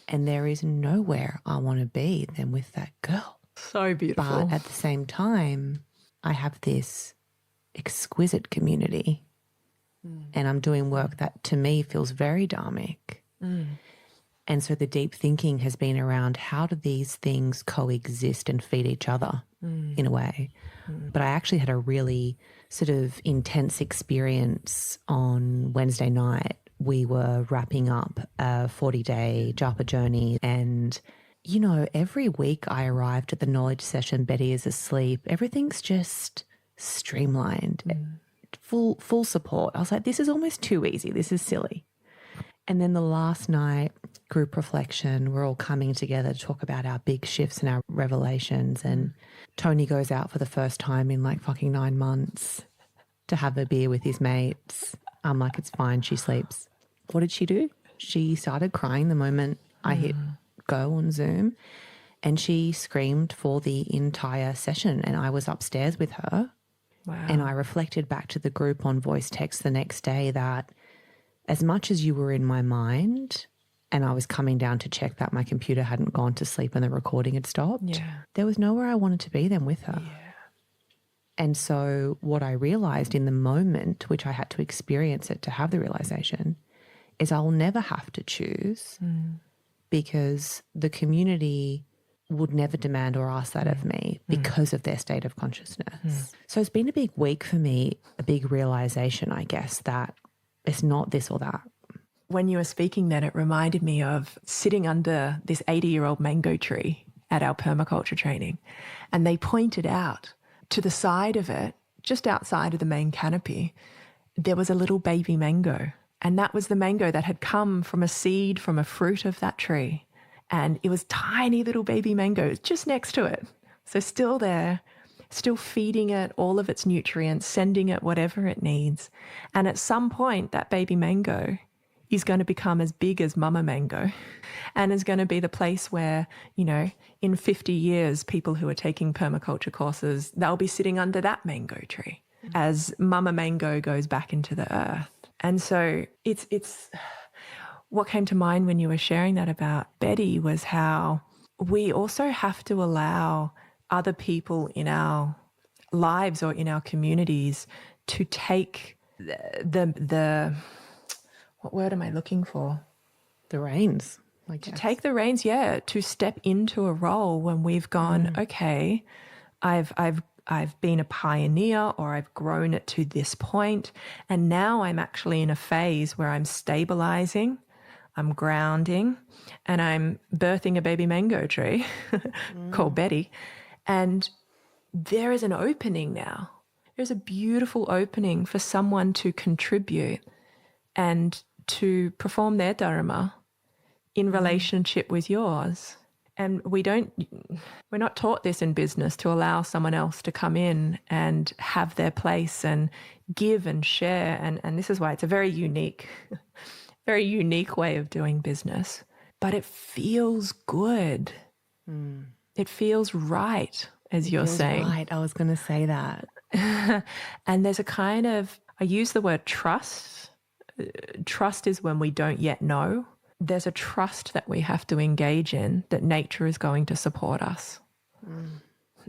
[SPEAKER 1] And there is nowhere I want to be than with that girl.
[SPEAKER 2] So beautiful.
[SPEAKER 1] But at the same time, I have this exquisite community and I'm doing work that to me feels very dharmic. And so the deep thinking has been around how do these things coexist and feed each other in a way. But I actually had a really sort of intense experience on Wednesday night we were wrapping up a 40-day Japa journey. And, you know, every week I arrived at the knowledge session, Betty is asleep. Everything's just streamlined, full support. I was like, this is almost too easy. This is silly. And then the last night, group reflection, we're all coming together to talk about our big shifts and our revelations. And Tony goes out for the first time in like fucking 9 months to have a beer with his mates. I'm like, it's fine, she sleeps. What did she do? She started crying the moment I hit go on Zoom, and she screamed for the entire session. And I was upstairs with her.
[SPEAKER 2] Wow.
[SPEAKER 1] And I reflected back to the group on voice text the next day that as much as you were in my mind and I was coming down to check that my computer hadn't gone to sleep and the recording had stopped, there was nowhere I wanted to be then with her.
[SPEAKER 2] Yeah.
[SPEAKER 1] And so what I realised in the moment, which I had to experience it to have the realisation, is I'll never have to choose because the community would never demand or ask that of me because of their state of consciousness. So it's been a big week for me, a big realisation, I guess, that it's not this or that.
[SPEAKER 2] When you were speaking then, it reminded me of sitting under this 80-year-old mango tree at our permaculture training. And they pointed out to the side of it, just outside of the main canopy, there was a little baby mango. And that was the mango that had come from a seed from a fruit of that tree. And it was tiny little baby mangoes just next to it. So still there, still feeding it all of its nutrients, sending it whatever it needs. And at some point, that baby mango is going to become as big as Mama Mango and is going to be the place where, you know, in 50 years, people who are taking permaculture courses, they'll be sitting under that mango tree as Mama Mango goes back into the earth. And so it's what came to mind when you were sharing that about Betty was how we also have to allow other people in our lives or in our communities to take the what word am I looking for?
[SPEAKER 1] The reins.
[SPEAKER 2] To take the reins, to step into a role when we've gone, okay, I've been a pioneer or I've grown it to this point, and now I'm actually in a phase where I'm stabilizing, I'm grounding, and I'm birthing a baby mango tree called Betty. And there is an opening now. There's a beautiful opening for someone to contribute and to perform their dharma in relationship with yours. And we're not taught this in business, to allow someone else to come in and have their place and give and share. And this is why it's a very unique way of doing business. But it feels good. It feels right, as you're saying.
[SPEAKER 1] Right, I was going to say that.
[SPEAKER 2] And there's a kind of, I use the word trust. Trust is when we don't yet know. There's a trust that we have to engage in that nature is going to support us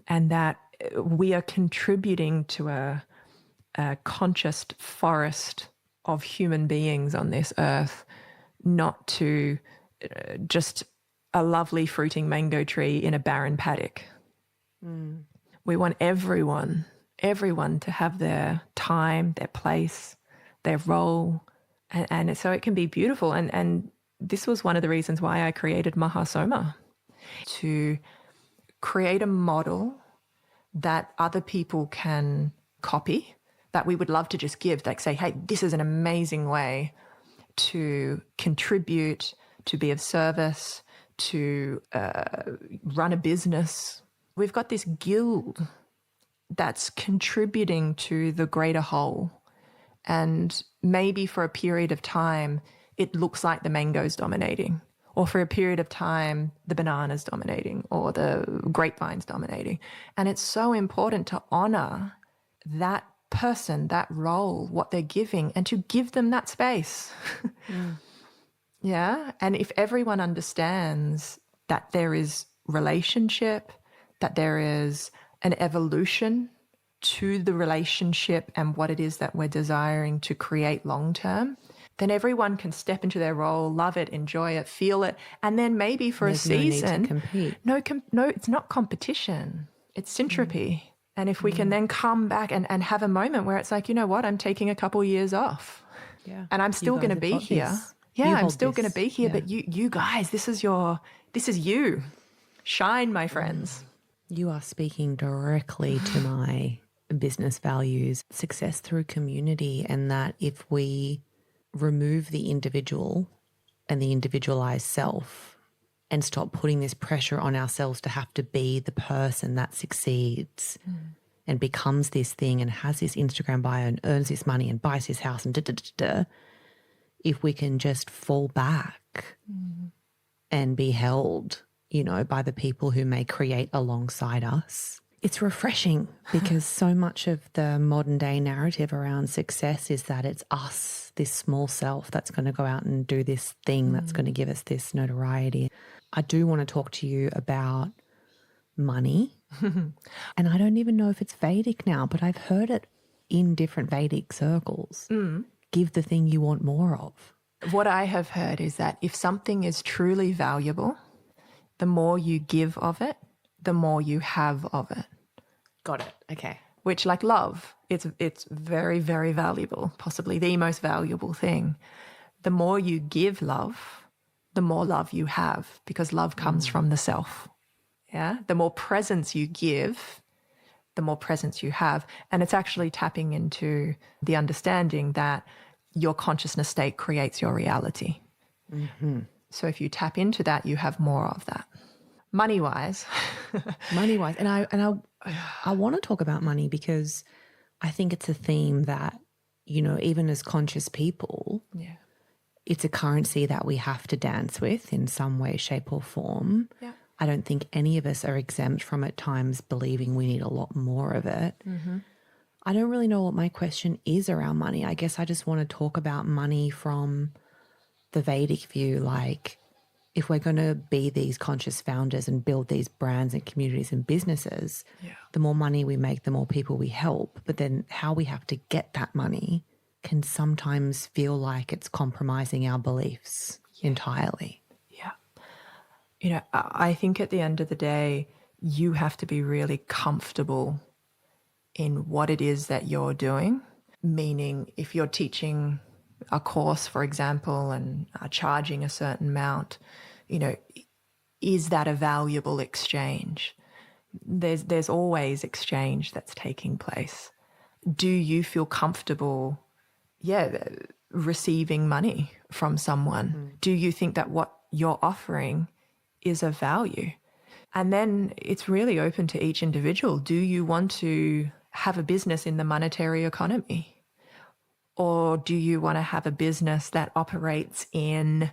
[SPEAKER 2] and that we are contributing to a conscious forest of human beings on this earth, not to just a lovely fruiting mango tree in a barren paddock. We want everyone to have their time, their place, their role, and so it can be beautiful. And this was one of the reasons why I created Mahasoma, to create a model that other people can copy, that we would love to just give, like say, hey, this is an amazing way to contribute, to be of service, to run a business. We've got this guild that's contributing to the greater whole. And maybe for a period of time, it looks like the mango's dominating, or for a period of time, the banana's dominating or the grapevine's dominating. And it's so important to honor that person, that role, what they're giving, and to give them that space. Yeah. And if everyone understands that there is relationship, that there is an evolution to the relationship and what it is that we're desiring to create long term, then everyone can step into their role, love it, enjoy it, feel it, and then maybe for
[SPEAKER 1] There's
[SPEAKER 2] a season,
[SPEAKER 1] no need to compete.
[SPEAKER 2] No, it's not competition. It's syntropy. And if we can then come back and have a moment where it's like, you know what, I'm taking a couple years off.
[SPEAKER 1] Yeah.
[SPEAKER 2] And I'm still going to be here. Yeah, I'm still going to be here. But you guys, this is you. Shine, my friends.
[SPEAKER 1] You are speaking directly to my business values, success through community, and that if we remove the individual and the individualized self and stop putting this pressure on ourselves to have to be the person that succeeds and becomes this thing and has this Instagram bio and earns this money and buys this house and if we can just fall back and be held, you know, by the people who may create alongside us, it's refreshing because so much of the modern day narrative around success is that it's us, this small self that's going to go out and do this thing that's going to give us this notoriety. I do want to talk to you about money. And I don't even know if it's Vedic now, but I've heard it in different Vedic circles. Give the thing you want more of.
[SPEAKER 2] What I have heard is that if something is truly valuable, the more you give of it, the more you have of it.
[SPEAKER 1] Got it. Okay.
[SPEAKER 2] Which, like love, it's very, very valuable, possibly the most valuable thing. The more you give love, the more love you have, because love comes from the self. Yeah. The more presence you give, the more presence you have. And it's actually tapping into the understanding that your consciousness state creates your reality. So if you tap into that, you have more of that. Money-wise.
[SPEAKER 1] Money-wise. And I want to talk about money because I think it's a theme that, you know, even as conscious people, it's a currency that we have to dance with in some way, shape or form.
[SPEAKER 2] Yeah.
[SPEAKER 1] I don't think any of us are exempt from at times believing we need a lot more of it. I don't really know what my question is around money. I guess I just want to talk about money from the Vedic view, like if we're going to be these conscious founders and build these brands and communities and businesses, the more money we make, the more people we help. But then how we have to get that money can sometimes feel like it's compromising our beliefs entirely.
[SPEAKER 2] Yeah. You know, I think at the end of the day, you have to be really comfortable in what it is that you're doing. Meaning if you're teaching a course, for example, and are charging a certain amount, you know, is that a valuable exchange? There's always exchange that's taking place. Do you feel comfortable, receiving money from someone? Do you think that what you're offering is of value? And then it's really open to each individual. Do you want to have a business in the monetary economy? Or do you want to have a business that operates in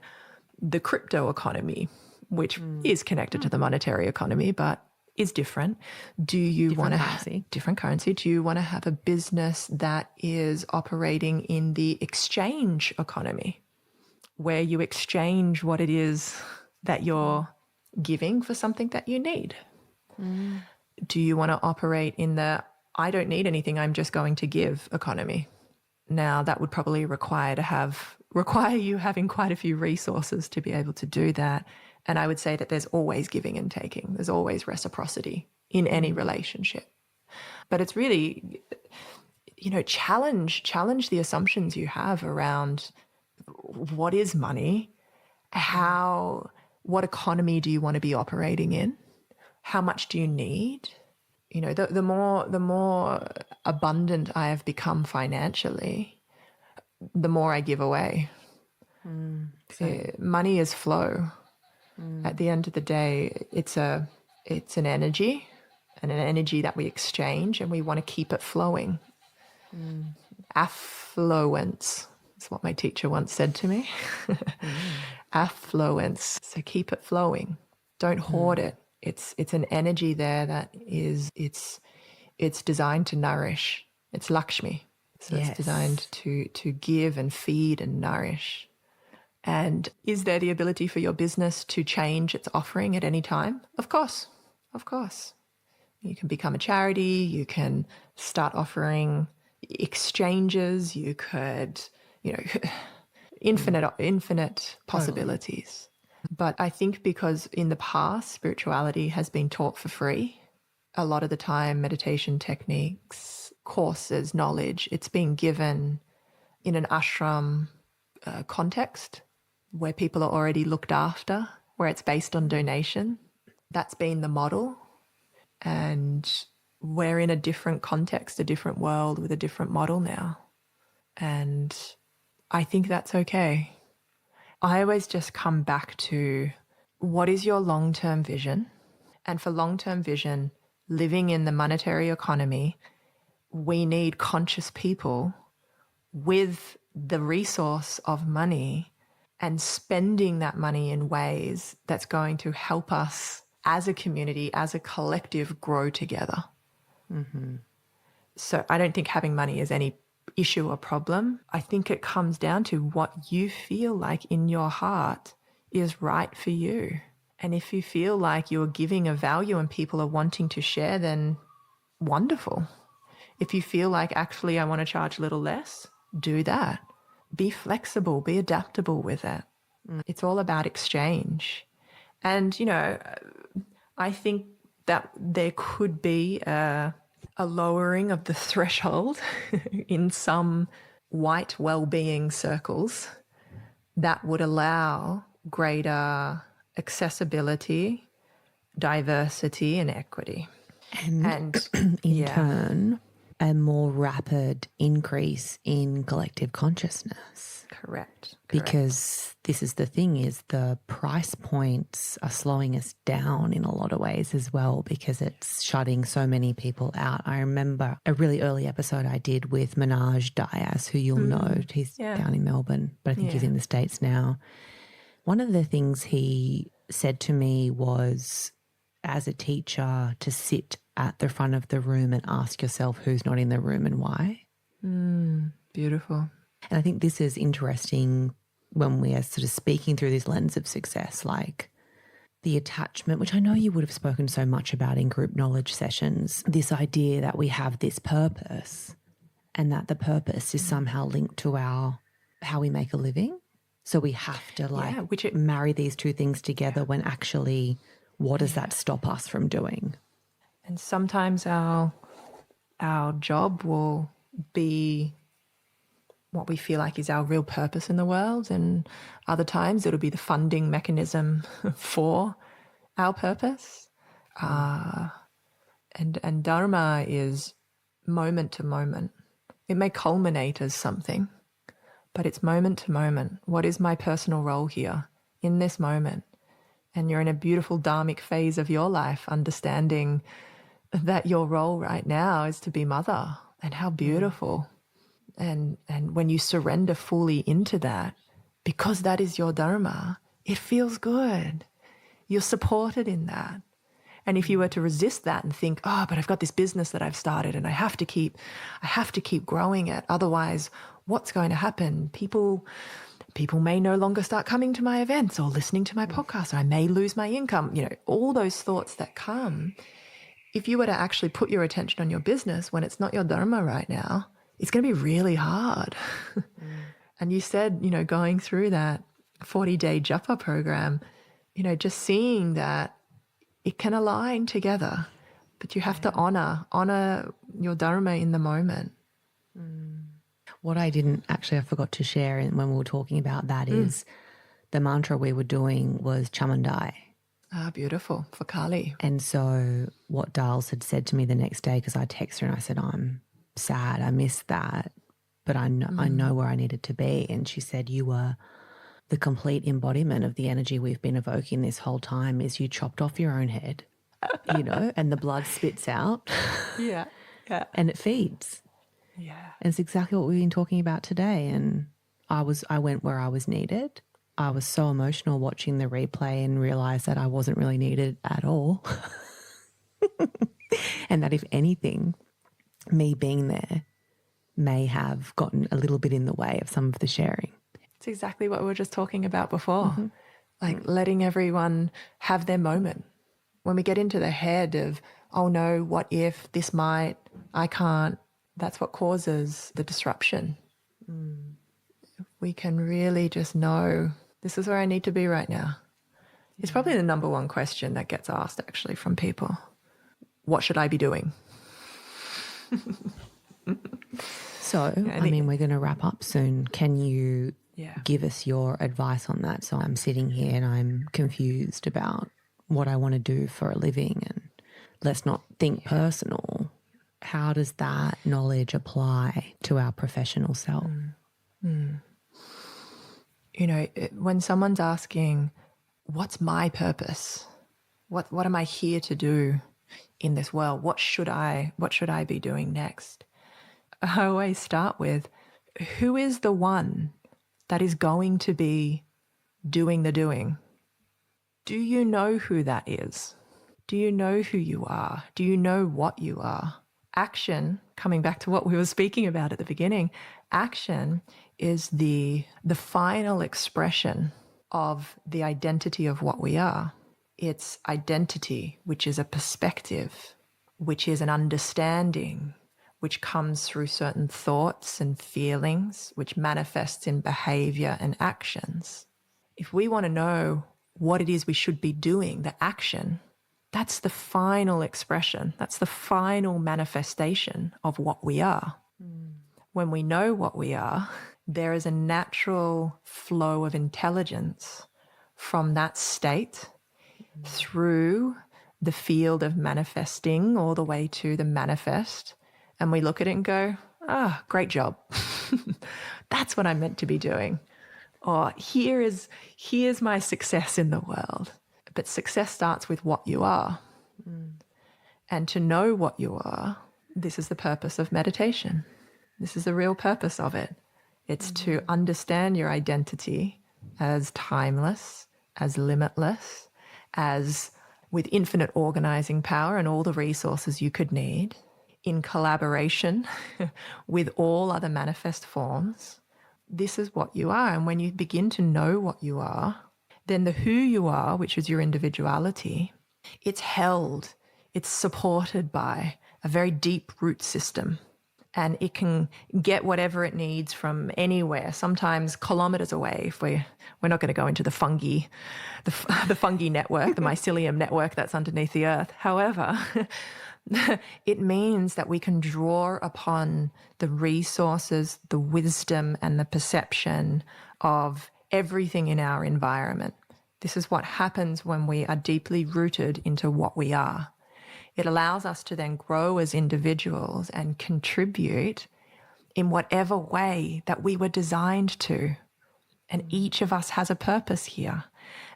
[SPEAKER 2] the crypto economy, which is connected to the monetary economy, but is different? Do you want to have different currency? Do you want to have a business that is operating in the exchange economy, where you exchange what it is that you're giving for something that you need? Do you want to operate in the I don't need anything, I'm just going to give economy? Now, that would probably require you having quite a few resources to be able to do that. And I would say that there's always giving and taking. There's always reciprocity in any relationship. But it's really, you know, challenge the assumptions you have around what is money, what economy do you want to be operating in, how much do you need? You know, the more abundant I have become financially, the more I give away. Money is flow. At the end of the day, it's an energy, and an energy that we exchange, and we want to keep it flowing. Affluence is what my teacher once said to me. Affluence. So keep it flowing. Don't hoard it. It's an energy there that is it's designed to nourish. It's Lakshmi. So it's designed to give and feed and nourish. And is there the ability for your business to change its offering at any time? Of course. Of course. You can become a charity, you can start offering exchanges, you could, you know, infinite possibilities. But I think because in the past, spirituality has been taught for free, a lot of the time meditation techniques, courses, knowledge, it's been given in an ashram context where people are already looked after, where it's based on donation. That's been the model. And we're in a different context, a different world with a different model now. And I think that's okay. I always just come back to, what is your long-term vision? And for long-term vision, living in the monetary economy, we need conscious people with the resource of money and spending that money in ways that's going to help us as a community, as a collective, grow together.
[SPEAKER 1] Mm-hmm.
[SPEAKER 2] So I don't think having money is any issue or problem. I think it comes down to what you feel like in your heart is right for you. And if you feel like you're giving a value and people are wanting to share, then wonderful. If you feel like, actually, I want to charge a little less, do that. Be flexible, be adaptable with it. It's all about exchange. And, you know, I think that there could be a lowering of the threshold in some white well-being circles that would allow greater accessibility, diversity, and equity.
[SPEAKER 1] And in turn, a more rapid increase in collective consciousness.
[SPEAKER 2] Correct.
[SPEAKER 1] Because this is the thing, is the price points are slowing us down in a lot of ways as well, because it's shutting so many people out. I remember a really early episode I did with Minaj Diaz, who you'll know. He's down in Melbourne, but I think he's in the States now. One of the things he said to me was, as a teacher, to sit at the front of the room and ask yourself who's not in the room and why.
[SPEAKER 2] Beautiful.
[SPEAKER 1] And I think this is interesting when we are sort of speaking through this lens of success, like the attachment, which I know you would have spoken so much about in group knowledge sessions, this idea that we have this purpose and that the purpose is somehow linked to how we make a living. So we have to marry these two things together when actually, what does that stop us from doing?
[SPEAKER 2] And sometimes our job will be what we feel like is our real purpose in the world, and other times it'll be the funding mechanism for our purpose. And Dharma is moment to moment. It may culminate as something, but it's moment to moment. What is my personal role here in this moment? And you're in a beautiful dharmic phase of your life, understanding that your role right now is to be mother, and how beautiful. And when you surrender fully into that, because that is your dharma, it feels good. You're supported in that. And if you were to resist that and think, oh, but I've got this business that I've started and I have to keep growing it. Otherwise, what's going to happen? People may no longer start coming to my events or listening to my podcast. I may lose my income. You know, all those thoughts that come. If you were to actually put your attention on your business when it's not your dharma right now, it's going to be really hard. And you said, you know, going through that 40-day japa program, you know, just seeing that it can align together, but you have to honor your dharma in the moment.
[SPEAKER 1] What I forgot to share when we were talking about that is the mantra we were doing was Chamandai.
[SPEAKER 2] Ah, beautiful, for Kali.
[SPEAKER 1] And so what Dals had said to me the next day, because I texted her and I said, I'm sad, I missed that, but I know where I needed to be. And she said, you were the complete embodiment of the energy we've been evoking this whole time. Is you chopped off your own head, you know, and the blood spits out.
[SPEAKER 2] Yeah.
[SPEAKER 1] And it feeds.
[SPEAKER 2] Yeah.
[SPEAKER 1] And it's exactly what we've been talking about today. And I went where I was needed. I was so emotional watching the replay and realised that I wasn't really needed at all. And that if anything, me being there may have gotten a little bit in the way of some of the sharing.
[SPEAKER 2] It's exactly what we were just talking about before. Like letting everyone have their moment. When we get into the head of, oh no, what if, this might, I can't, that's what causes the disruption. We can really just know, this is where I need to be right now. It's probably the number one question that gets asked actually from people. What should I be doing?
[SPEAKER 1] So So, I mean, we're going to wrap up soon. Can you give us your advice on that? So I'm sitting here and I'm confused about what I want to do for a living, and let's not think personal. How does that knowledge apply to our professional self?
[SPEAKER 2] You know, when someone's asking, what's my purpose? What am I here to do in this world? What should I be doing next? I always start with, who is the one that is going to be doing the doing? Do you know who that is? Do you know who you are? Do you know what you are? Action, coming back to what we were speaking about at the beginning, action is the final expression of the identity of what we are. It's identity, which is a perspective, which is an understanding, which comes through certain thoughts and feelings, which manifests in behavior and actions. If we want to know what it is we should be doing, the action, that's the final expression. That's the final manifestation of what we are. When we know what we are, there is a natural flow of intelligence from that state through the field of manifesting all the way to the manifest. And we look at it and go, great job. That's what I'm meant to be doing. Or here's my success in the world. But success starts with what you are. And to know what you are, this is the purpose of meditation. This is the real purpose of it. It's to understand your identity as timeless, as limitless, as with infinite organizing power and all the resources you could need, in collaboration with all other manifest forms. This is what you are. And when you begin to know what you are, then the who you are, which is your individuality, it's held, it's supported by a very deep root system. And it can get whatever it needs from anywhere, sometimes kilometers away. If we're not going to go into the fungi network, the mycelium network that's underneath the earth. However, it means that we can draw upon the resources, the wisdom, and the perception of everything in our environment. This is what happens when we are deeply rooted into what we are. It allows us to then grow as individuals and contribute in whatever way that we were designed to. And each of us has a purpose here.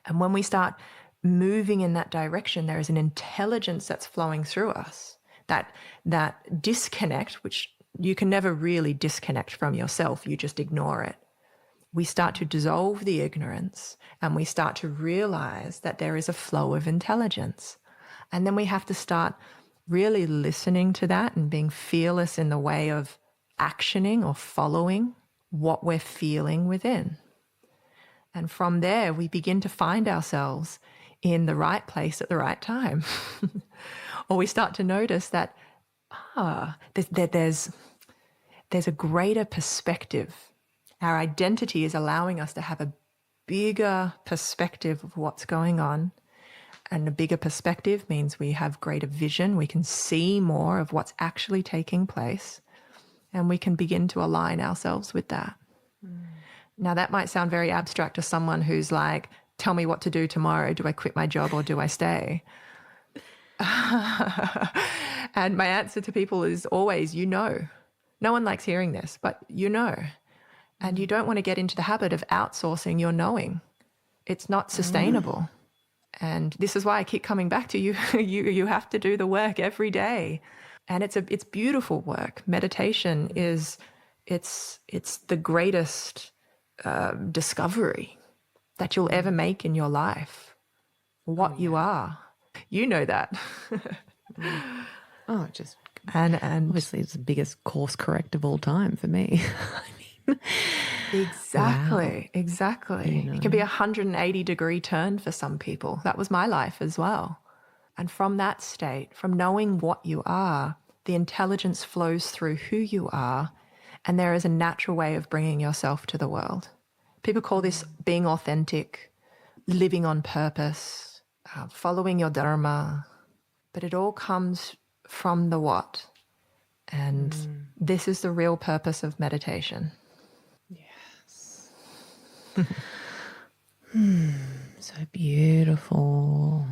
[SPEAKER 2] And when we start moving in that direction, there is an intelligence that's flowing through us. That disconnect, which you can never really disconnect from yourself, you just ignore it. We start to dissolve the ignorance and we start to realize that there is a flow of intelligence. And then we have to start really listening to that and being fearless in the way of actioning or following what we're feeling within. And from there, we begin to find ourselves in the right place at the right time. Or we start to notice that, there's a greater perspective. Our identity is allowing us to have a bigger perspective of what's going on. And a bigger perspective means we have greater vision. We can see more of what's actually taking place. And we can begin to align ourselves with that. Now, that might sound very abstract to someone who's like, tell me what to do tomorrow. Do I quit my job or do I stay? And my answer to people is always, you know. No one likes hearing this, but you know. And you don't want to get into the habit of outsourcing your knowing. It's not sustainable. And this is why I keep coming back to you. You have to do the work every day. And it's beautiful work. Meditation it's the greatest discovery that you'll ever make in your life. What you are. You know that.
[SPEAKER 1] And obviously it's the biggest course correct of all time for me.
[SPEAKER 2] Exactly. You know? It can be a 180-degree turn for some people. That was my life as well. And from that state, from knowing what you are, the intelligence flows through who you are, and there is a natural way of bringing yourself to the world. People call this being authentic, living on purpose, following your dharma. But it all comes from the what? And this is the real purpose of meditation.
[SPEAKER 1] Yes. So beautiful.